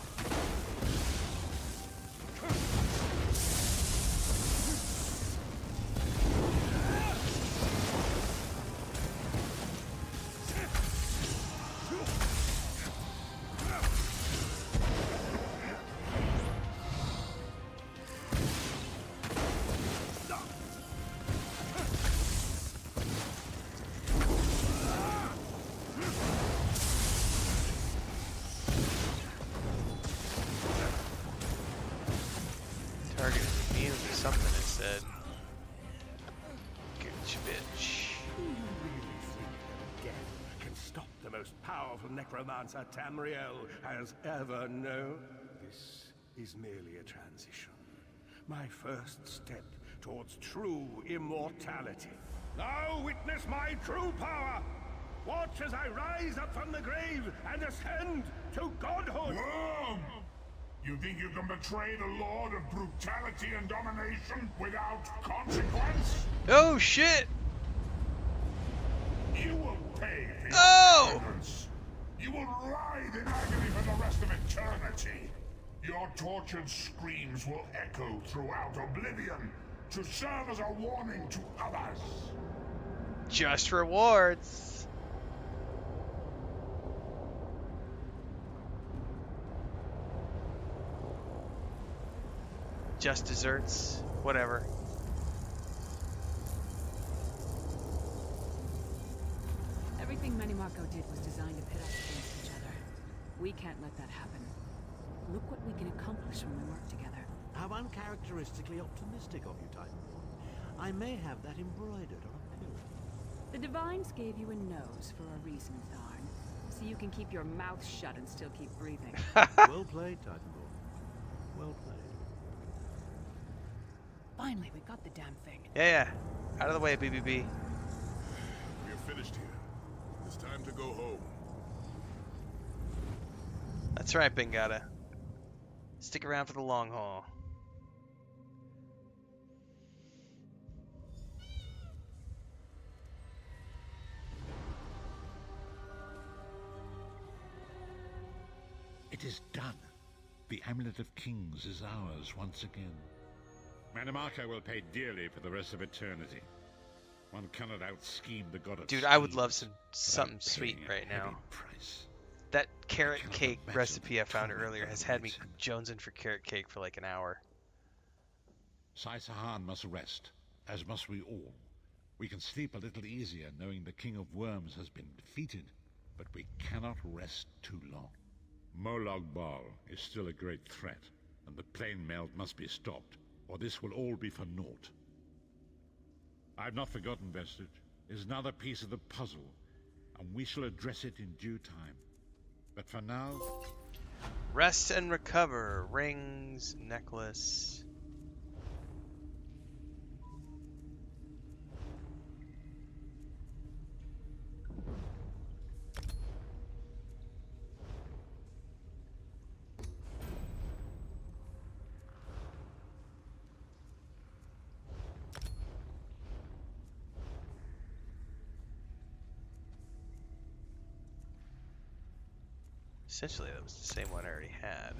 Target is immune to something, it said. Gooch bitch. Do you really think that death can stop the most powerful necromancer Tamriel has ever known? This is merely a transition. My first step towards true immortality. Now witness my true power. Watch as I rise up from the grave and ascend to godhood. Worm! You think you can betray the Lord of brutality and domination without consequence? Oh shit! You will pay for your Oh! ignorance. You will writhe in agony for the rest of eternity. Your tortured screams will echo throughout oblivion to serve as a warning to others. Just rewards. Just desserts. Whatever. Everything Manimarco did was designed to pit us against each other. We can't let that happen. Look what we can accomplish when we work together. How uncharacteristically optimistic of you, Titanborn. I may have that embroidered on a pillar. The Divines gave you a nose for a reason, Tharn. So you can keep your mouth shut and still keep breathing. Well played, Titanborn. Well played. Finally, we got the damn thing. Yeah. Out of the way, BBB. We are finished here. It's time to go home. That's right, Bengata. Stick around for the long haul. It is done. The Amulet of Kings is ours once again. Manimarco will pay dearly for the rest of eternity. One cannot out-scheme the god of Dude, I would schemes, love but something I'm sweet paying a right heavy now. price. That carrot cannot cake imagine recipe the I found torment earlier that has had me awaits him. jonesing for carrot cake for like an hour. Sahan must rest, as must we all. We can sleep a little easier knowing the King of Worms has been defeated, but we cannot rest too long. Molag Bal is still a great threat, and the plane melt must be stopped, or this will all be for naught. I've not forgotten Vestige. It is another piece of the puzzle, and we shall address it in due time. But for now... Rest and recover. Rings, necklace. Essentially, that was the same one I already had.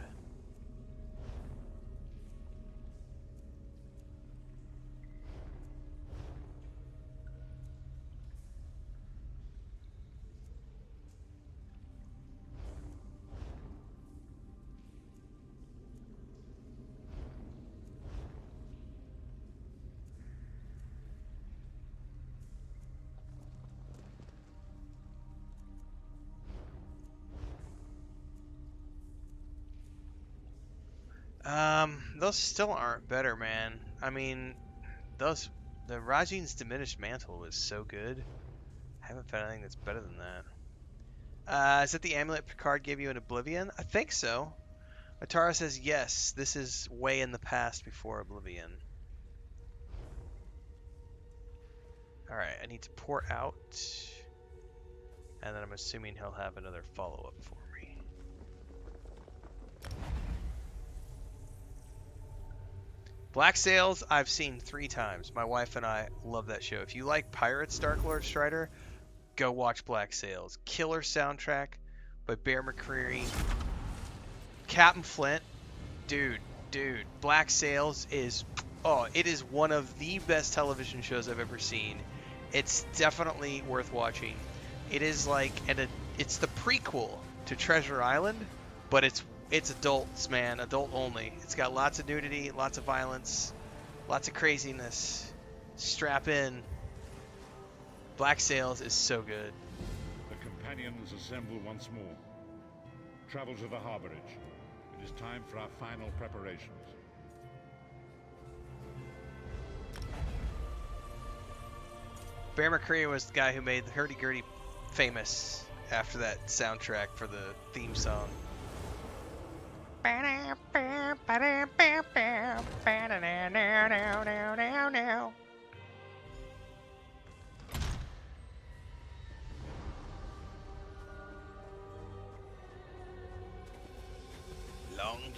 Those still aren't better, man. I mean, the Rajin's Diminished Mantle was so good. I haven't found anything that's better than that. Is that the amulet Picard gave you in Oblivion? I think so. Atara says yes. This is way in the past before Oblivion. Alright, I need to pour out. And then I'm assuming he'll have another follow-up for me. Black Sails, I've seen 3 times. My wife and I love that show. If you like Pirates, Dark Lord Strider, go watch Black Sails. Killer soundtrack by Bear McCreary. Captain Flint, dude. Black Sails is, it is one of the best television shows I've ever seen. It's definitely worth watching. It is like, it's the prequel to Treasure Island, but it's adults, man. Adult only. It's got lots of nudity, lots of violence, lots of craziness. Strap in. Black Sails is so good. The companions assemble once more. Travel to the harborage. It is time for our final preparations. Bear McCreary was the guy who made the Hurdy-Gurdy famous after that soundtrack for the theme song.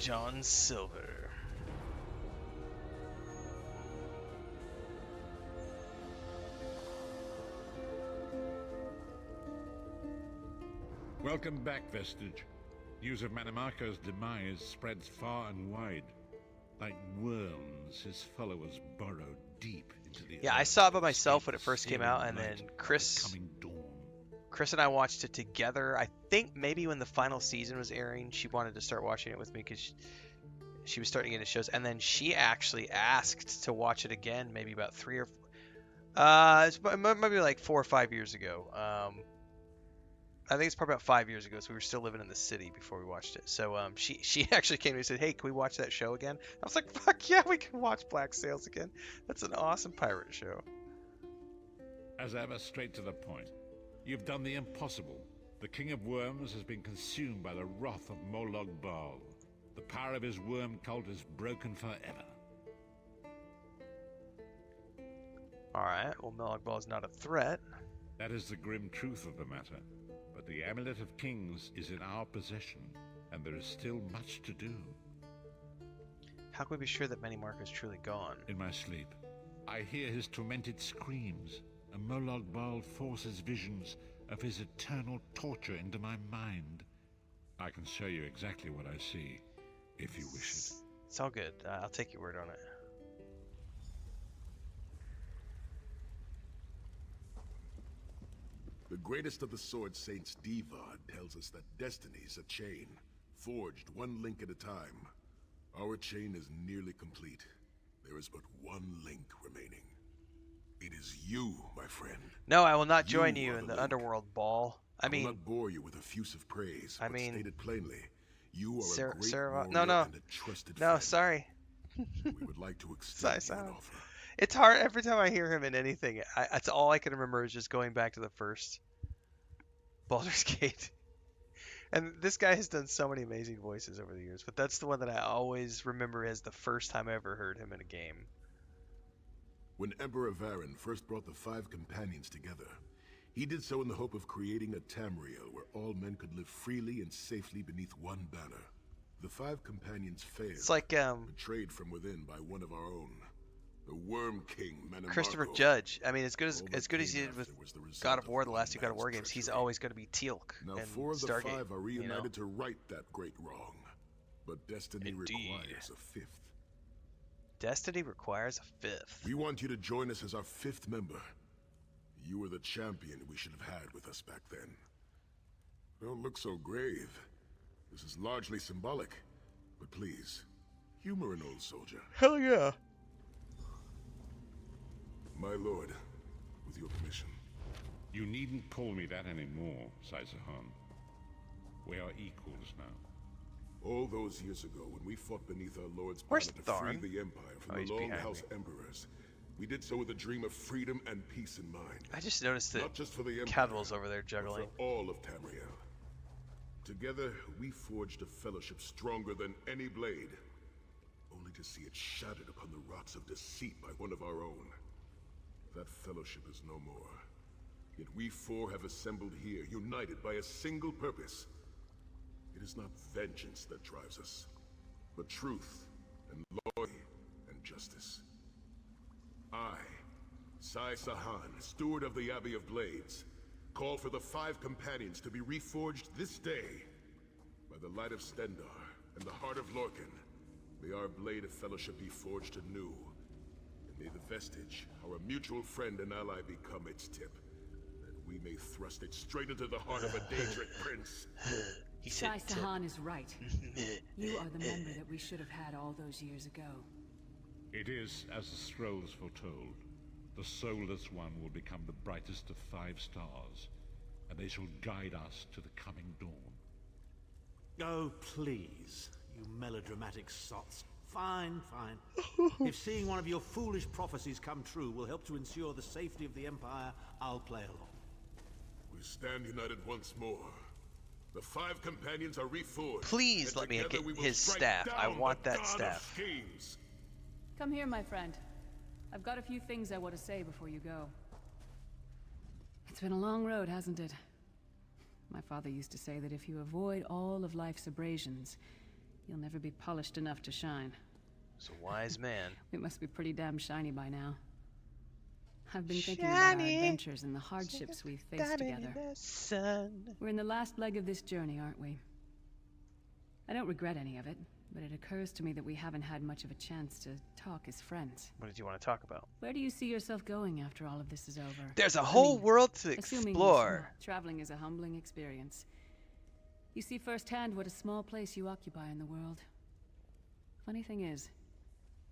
John Silver. Welcome back, Vestige. News of Manimarco's demise spreads far and wide. Like worms, his followers burrow deep into the Yeah, I earth saw it by to myself escape when the it first came searing out, and light then of the Chris coming dawn. and I watched it together. I think maybe when the final season was airing, she wanted to start watching it with me because she was starting to get into shows, and then she actually asked to watch it again, maybe about maybe like 4 or 5 years ago. I think it's probably about 5 years ago, so we were still living in the city before we watched it. So she actually came to me and said, "Hey, can we watch that show again?" I was like, "Fuck yeah, we can watch Black Sails again. That's an awesome pirate show." As ever, straight to the point. You've done the impossible. The King of Worms has been consumed by the wrath of Molog Baal. The power of his worm cult is broken forever. Alright, well, Molag Bal is not a threat. That is the grim truth of the matter. But the Amulet of Kings is in our possession, and there is still much to do. How can we be sure that Manimarco is truly gone? In my sleep, I hear his tormented screams, and Molog Baal forces visions of his eternal torture into my mind. I can show you exactly what I see, if you wish it. It's all good. I'll take your word on it. The greatest of the Sword Saints, Divad, tells us that destiny's a chain, forged one link at a time. Our chain is nearly complete. There is but one link remaining. It is you, my friend. No, I will not join You you are in the the link. underworld, Ball. I will mean, not bore you with effusive praise, I but mean, stated plainly, you are a great Sarah, warrior no, and a trusted no, friend. sorry. We would like to extend you an offer. It's hard every time I hear him in anything. That's all I can remember is just going back to the first Baldur's Gate. And this guy has done so many amazing voices over the years, but that's the one that I always remember as the first time I ever heard him in a game. When Emperor Varen first brought the 5 companions together, he did so in the hope of creating a Tamriel where all men could live freely and safely beneath one banner. The 5 companions failed, It's like betrayed from within by one of our own, the Worm King Manimarco. Christopher Judge. I mean, as good as he did with God of War, the last 2 God of War games, he's always going to be Teal'c Now and 4 of the Stargate. 5 are reunited you know? to right that great wrong, but destiny requires a 5th. Destiny requires a 5th. We want you to join us as our 5th member. You were the champion we should have had with us back then. Don't look so grave. This is largely symbolic, but please, humor an old soldier. Hell yeah. My lord, with your permission. You needn't call me that anymore, Saizahan. We are equals now. All those years ago, when we fought beneath our lord's Where's banner to Tharn? free the Empire from He's the behind Longhouse Emperors, we did so with a dream of freedom and peace in mind. I just noticed that Not just for the Empire, Cadwell's over there but juggling. for all of Tamriel. Together, we forged a fellowship stronger than any blade, only to see it shattered upon the rocks of deceit by one of our own. That fellowship is no more. Yet we 4 have assembled here, united by a single purpose. It is not vengeance that drives us, but truth and loyalty and justice. I, Saizahan, steward of the Abbey of Blades, call for the 5 companions to be reforged this day. By the light of Stendarr and the heart of Lorkhan, may our blade of fellowship be forged anew. And may the vestige, our mutual friend and ally, become its tip, that we may thrust it straight into the heart of a Daedric prince. Saizahan is right. You are the member that we should have had all those years ago. It is as the scrolls foretold. The soulless one will become the brightest of 5 stars, and they shall guide us to the coming dawn. Oh, please, you melodramatic sots. Fine, fine. If seeing one of your foolish prophecies come true will help to ensure the safety of the Empire, I'll play along. We stand united once more. The 5 companions are reforged. Please let me get his staff. I want that staff. Come here, my friend. I've got a few things I want to say before you go. It's been a long road, hasn't it? My father used to say that if you avoid all of life's abrasions, You'll never be polished enough to shine. It's a wise man. It must be pretty damn shiny by now. I've been thinking about our adventures and the hardships we've faced together. We're in the last leg of this journey, aren't we? I don't regret any of it, but it occurs to me that we haven't had much of a chance to talk as friends. What did you want to talk about? Where do you see yourself going after all of this is over? There's a whole world to assuming explore. Traveling is a humbling experience. You see firsthand what a small place you occupy in the world. Funny thing is,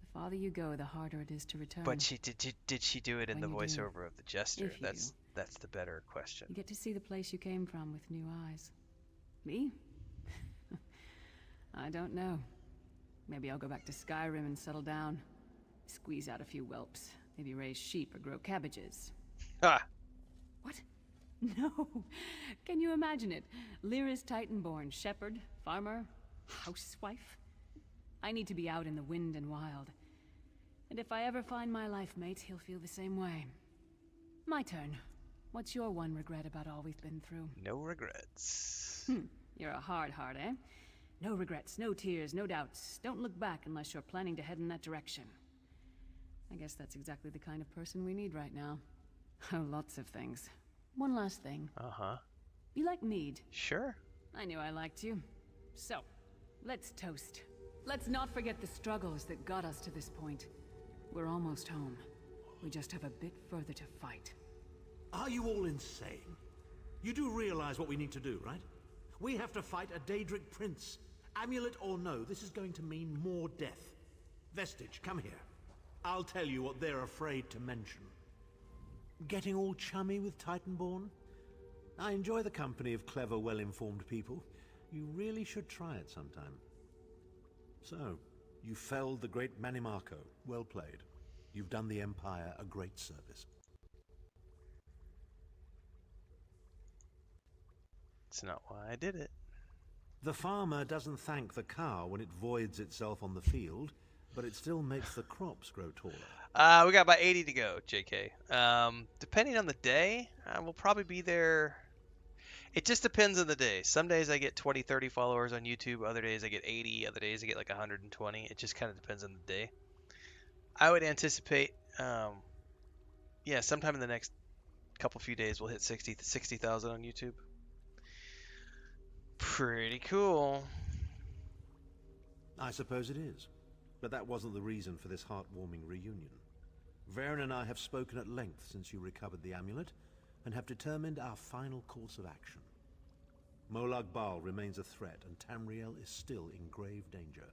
the farther you go, the harder it is to return. But did she do it in the When you do. voiceover of the jester? If you That's the better question. You get to see the place you came from with new eyes. Me? I don't know. Maybe I'll go back to Skyrim and settle down. Squeeze out a few whelps. Maybe raise sheep or grow cabbages. Ha! What? No. Can you imagine it? Lyra's Titanborn, shepherd, farmer, housewife. I need to be out in the wind and wild. And if I ever find my life mate, he'll feel the same way. My turn. What's your one regret about all we've been through? No regrets. You're a hard heart, eh? No regrets, no tears, no doubts. Don't look back unless you're planning to head in that direction. I guess that's exactly the kind of person we need right now. Oh, lots of things. One last thing. Uh-huh. You like mead? Sure. I knew I liked you. So, let's toast. Let's not forget the struggles that got us to this point. We're almost home. We just have a bit further to fight. Are you all insane? You do realize what we need to do, right? We have to fight a Daedric prince. Amulet or no, this is going to mean more death. Vestige, come here. I'll tell you what they're afraid to mention. Getting all chummy with Titanborn? I enjoy the company of clever, well-informed people. You really should try it sometime. So, you felled the great Manimarco. Well played. You've done the Empire a great service. That's not why I did it. The farmer doesn't thank the cow when it voids itself on the field, but it still makes the crops grow taller. We got about 80 to go, JK. Depending on the day, we'll probably be there. It just depends on the day. Some days I get 20, 30 followers on YouTube. Other days I get 80. Other days I get like 120. It just kind of depends on the day. I would anticipate, yeah, sometime in the next few days we'll hit 60,000 on YouTube. Pretty cool. I suppose it is. But that wasn't the reason for this heartwarming reunion. Varen and I have spoken at length since you recovered the amulet, and have determined our final course of action. Molag Bal remains a threat, and Tamriel is still in grave danger.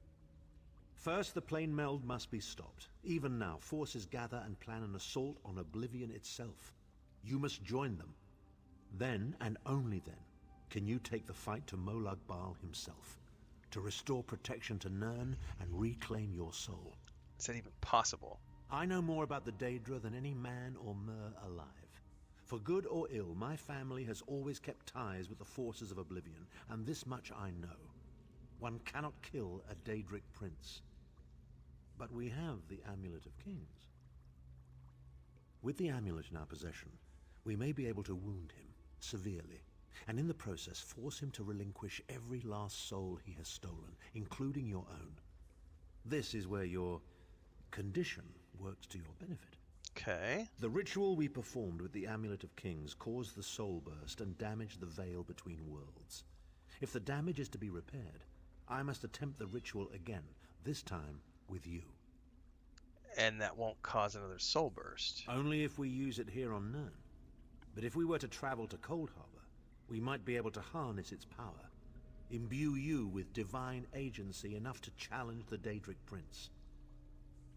First, the plane meld must be stopped. Even now, forces gather and plan an assault on Oblivion itself. You must join them. Then, and only then, can you take the fight to Molag Bal himself, to restore protection to Nirn and reclaim your soul. Is that even possible? I know more about the Daedra than any man or mer alive. For good or ill, my family has always kept ties with the forces of Oblivion, and this much I know. One cannot kill a Daedric prince. But we have the Amulet of Kings. With the amulet in our possession, we may be able to wound him severely, and in the process force him to relinquish every last soul he has stolen, including your own. This is where your condition works to your benefit. Okay. The ritual we performed with the Amulet of Kings caused the soul burst and damaged the veil between worlds. If the damage is to be repaired, I must attempt the ritual again, this time with you. And that won't cause another soul burst? Only if we use it here on Nirn. But if we were to travel to Cold Harbor, we might be able to harness its power, imbue you with divine agency enough to challenge the Daedric Prince.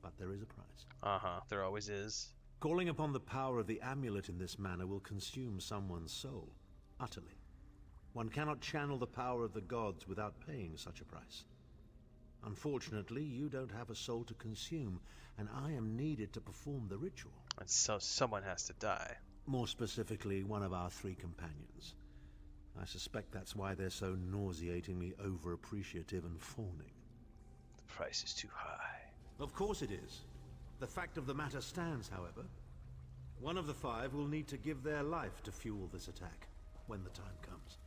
But there is a price. Uh-huh, there always is. Calling upon the power of the amulet in this manner will consume someone's soul, utterly. One cannot channel the power of the gods without paying such a price. Unfortunately, you don't have a soul to consume, and I am needed to perform the ritual. And so someone has to die. More specifically, one of our 3 companions. I suspect that's why they're so nauseatingly over-appreciative and fawning. The price is too high. Of course it is. The fact of the matter stands, however. One of the 5 will need to give their life to fuel this attack, when the time comes.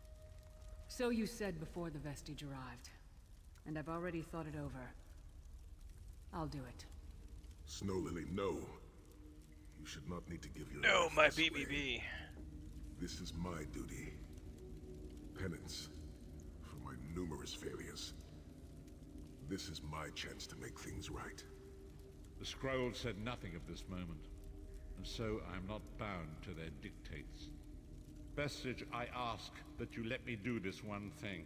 So you said before the vestige arrived. and I've already thought it over. I'll do it. Snow Lily, no. You should not need to give your No, life my this way. BBB. This is my duty. Penance for my numerous failures. This is my chance to make things right. The scroll said nothing of this moment, and so I am not bound to their dictates. Vestige, I ask that you let me do this one thing.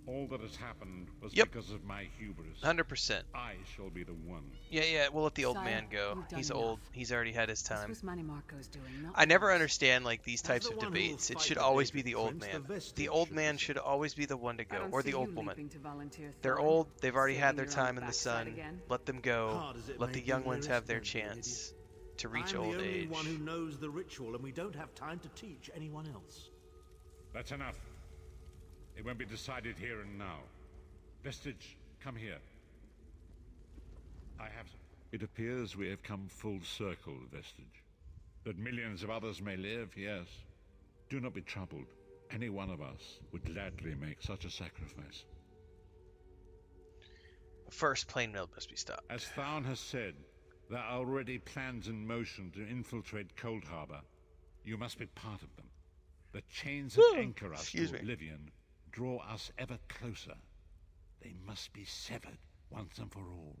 All that has happened was because of my hubris. 100%. I shall be the one. Yeah, we'll let the old Sire, man go. you've done He's enough. old. He's already had his This time. was Manimarco's doing, not I never yours. understand like these As types the of one who will debates. It fight should the always be native the old prince, man. the vestige The old should man be should always be the one to I go, don't or see the old you woman. leaping to volunteer, They're Thorn. old. They've already Saving had their your time own in the backside sun. again. Let them go. Hard as it Let may the be, young ones there have is their no doing it. chance to reach I'm old the only age. one who knows the ritual, and we don't have time to teach anyone else. That's enough. It won't be decided here and now. Vestige, come here. I have... It appears we have come full circle, Vestige. That millions of others may live, yes. Do not be troubled. Any one of us would gladly make such a sacrifice. First, plane mail must be stopped. As Tharn has said, there are already plans in motion to infiltrate Cold Harbor. You must be part of them. The chains that anchor us to oblivion draw us ever closer. They must be severed once and for all.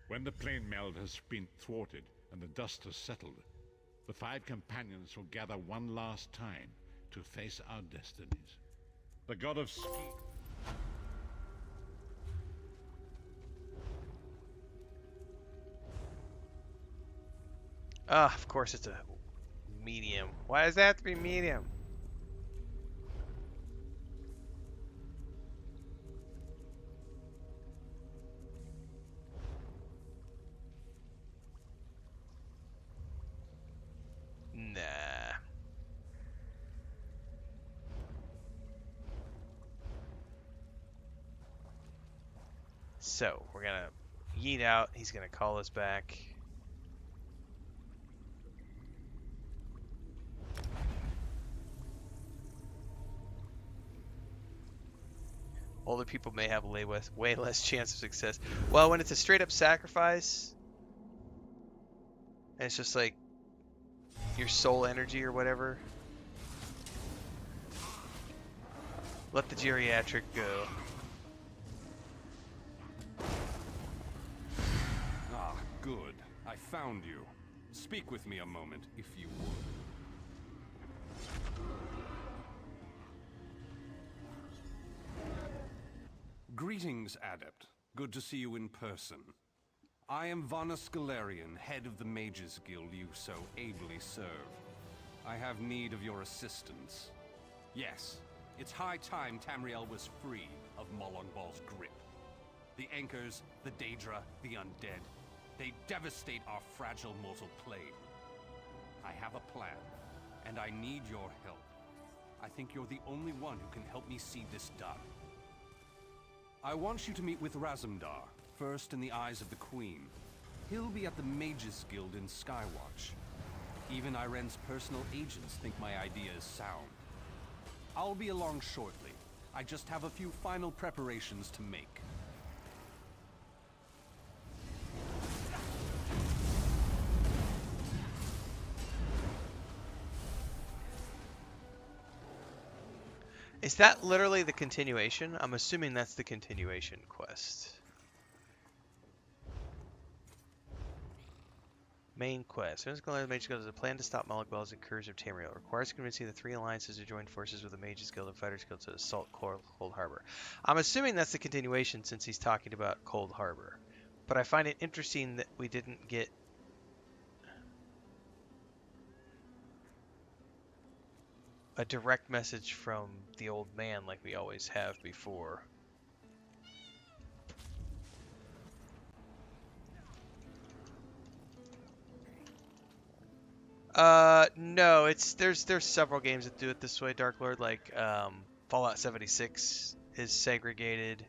When the plane meld has been thwarted and the dust has settled, the 5 companions will gather one last time to face our destinies. The god of ski... Ah, of course it's a medium. Why does that have to be medium? Nah. So, we're gonna yeet out. He's gonna call us back. Older people may have way less chance of success. Well, when it's a straight up sacrifice, and it's just like your soul energy or whatever, let the geriatric go. Ah, good. I found you. Speak with me a moment, if you would. Greetings, Adept. Good to see you in person. I am Vana Scalarian, head of the Mages Guild you so ably serve. I have need of your assistance. Yes, it's high time Tamriel was free of Molongbal's grip. The Anchors, the Daedra, the Undead, they devastate our fragile mortal plane. I have a plan, and I need your help. I think you're the only one who can help me see this done. I want you to meet with Razumdar, first in the eyes of the Queen. He'll be at the Mages Guild in Skywatch. Even Iren's personal agents think my idea is sound. I'll be along shortly. I just have a few final preparations to make. Is that literally the continuation? I'm assuming that's the continuation quest. Main quest. As the Mages Guild has a plan to stop Molongbal's incursion of Tamriel. Requires convincing the 3 alliances to join forces with the Mages Guild and Fighters Guild to assault Cold Harbor. I'm assuming that's the continuation since he's talking about Cold Harbor. But I find it interesting that we didn't get a direct message from the old man like we always have before. No, there's several games that do it this way, Dark Lord, like Fallout 76 is segregated.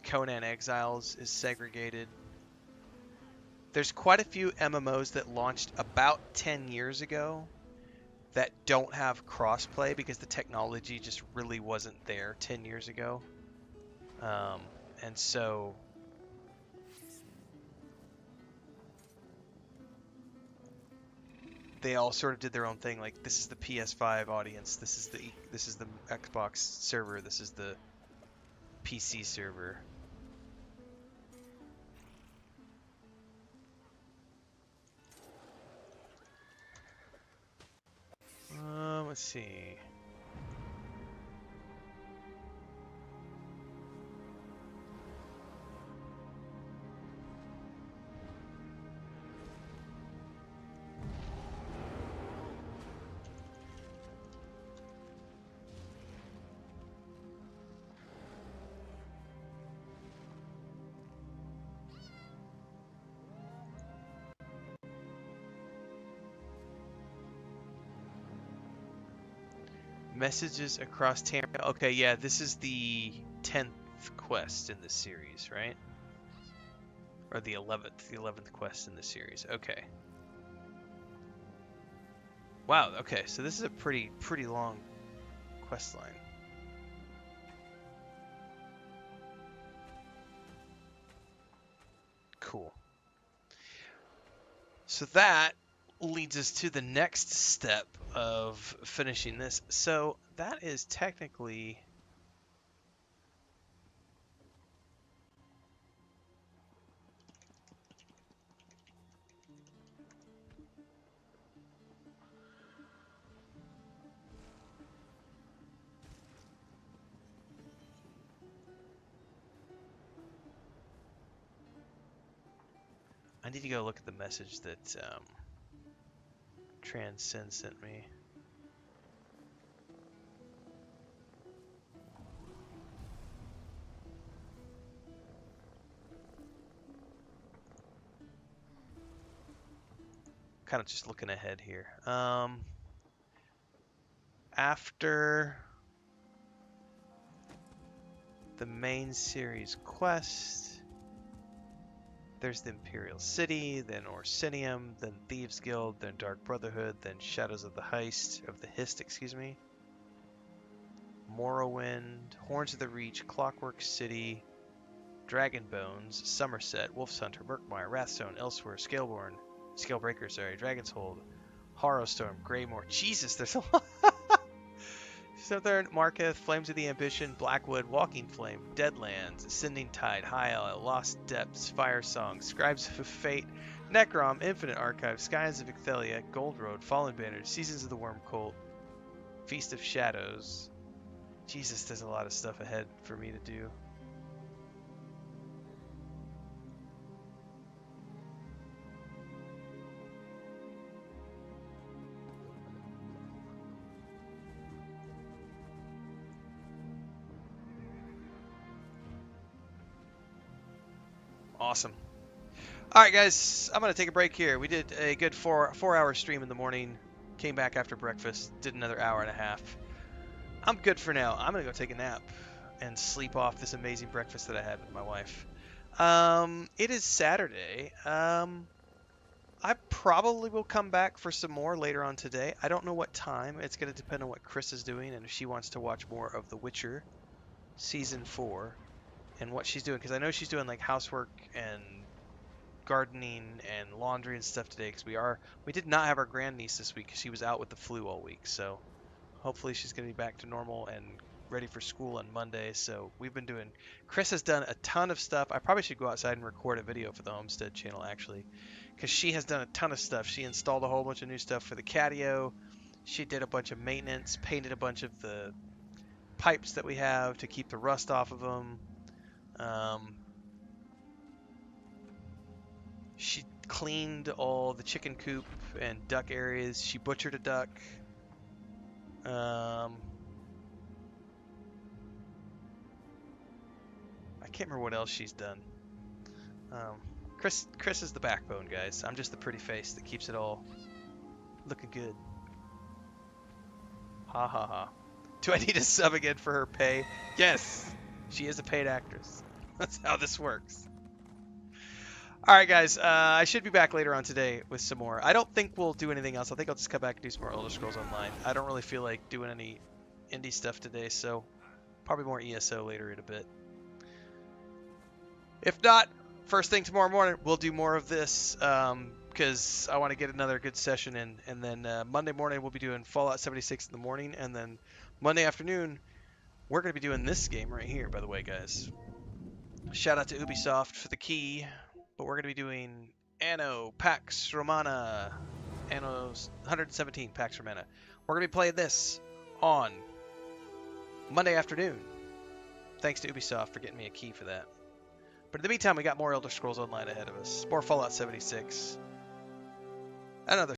Conan Exiles is segregated. There's quite a few MMOs that launched about 10 years ago that don't have crossplay because the technology just really wasn't there 10 years ago. And so they all sort of did their own thing. Like, this is the PS5 audience, this is the Xbox server, this is the PC server. Let's see. Messages across Tamriel. Okay, yeah, this is the 10th quest in this series, right? Or the 11th quest in the series. Okay. Wow, okay, so this is a pretty long quest line. Cool. So that leads us to the next step of finishing this. So that is technically... I need to go look at the message that Transcend sent me. Kind of just looking ahead here. After the main series quest, there's the Imperial City, then Orsinium, then Thieves Guild, then Dark Brotherhood, then Shadows of the Hist, excuse me. Morrowind, Horns of the Reach, Clockwork City, Dragonbones, Somerset, Wolf's Hunter, Murkmire, Wrathstone, Elsewhere, Scalebreaker, Dragon's Hold, Harrowstorm, Greymore. Jesus, there's a lot. Southern Marketh, Flames of the Ambition, Blackwood, Walking Flame, Deadlands, Ascending Tide, High Isle, Lost Depths, Fire Song, Scribes of Fate, Necrom, Infinite Archive, Skies of Icthelia, Gold Road, Fallen Banner, Seasons of the Worm Cult, Feast of Shadows. Jesus, there's a lot of stuff ahead for me to do. Awesome. All right, guys, I'm gonna take a break here. We did a good four-hour stream in the morning. Came back after breakfast, did another hour and a half. I'm good for now. I'm gonna go take a nap and sleep off this amazing breakfast that I had with my wife. It is Saturday. I probably will come back for some more later on today. I don't know what time. It's gonna depend on what Chris is doing and if she wants to watch more of The Witcher Season 4 and what she's doing, because I know she's doing like housework and gardening and laundry and stuff today, because we did not have our grandniece this week because she was out with the flu all week. So hopefully she's going to be back to normal and ready for school on Monday. So Chris has done a ton of stuff. I probably should go outside and record a video for the Homestead channel, actually, because she has done a ton of stuff. She installed a whole bunch of new stuff for the catio. She did a bunch of maintenance, painted a bunch of the pipes that we have to keep the rust off of them. She cleaned all the chicken coop and duck areas. She butchered a duck. I can't remember what else she's done. Chris is the backbone, guys. I'm just the pretty face that keeps it all looking good. Ha ha ha. Do I need a sub again for her pay? Yes! She is a paid actress. That's how this works. All right, guys. I should be back later on today with some more. I don't think we'll do anything else. I think I'll just come back and do some more Elder Scrolls Online. I don't really feel like doing any indie stuff today, so probably more ESO later in a bit. If not, first thing tomorrow morning, we'll do more of this because I want to get another good session in. And then Monday morning, we'll be doing Fallout 76 in the morning. And then Monday afternoon, we're going to be doing this game right here, by the way, guys. Shout out to Ubisoft for the key. But we're going to be doing Anno Pax Romana. Anno's 117 Pax Romana. We're going to be playing this on Monday afternoon. Thanks to Ubisoft for getting me a key for that. But in the meantime, we got more Elder Scrolls Online ahead of us. More Fallout 76. And other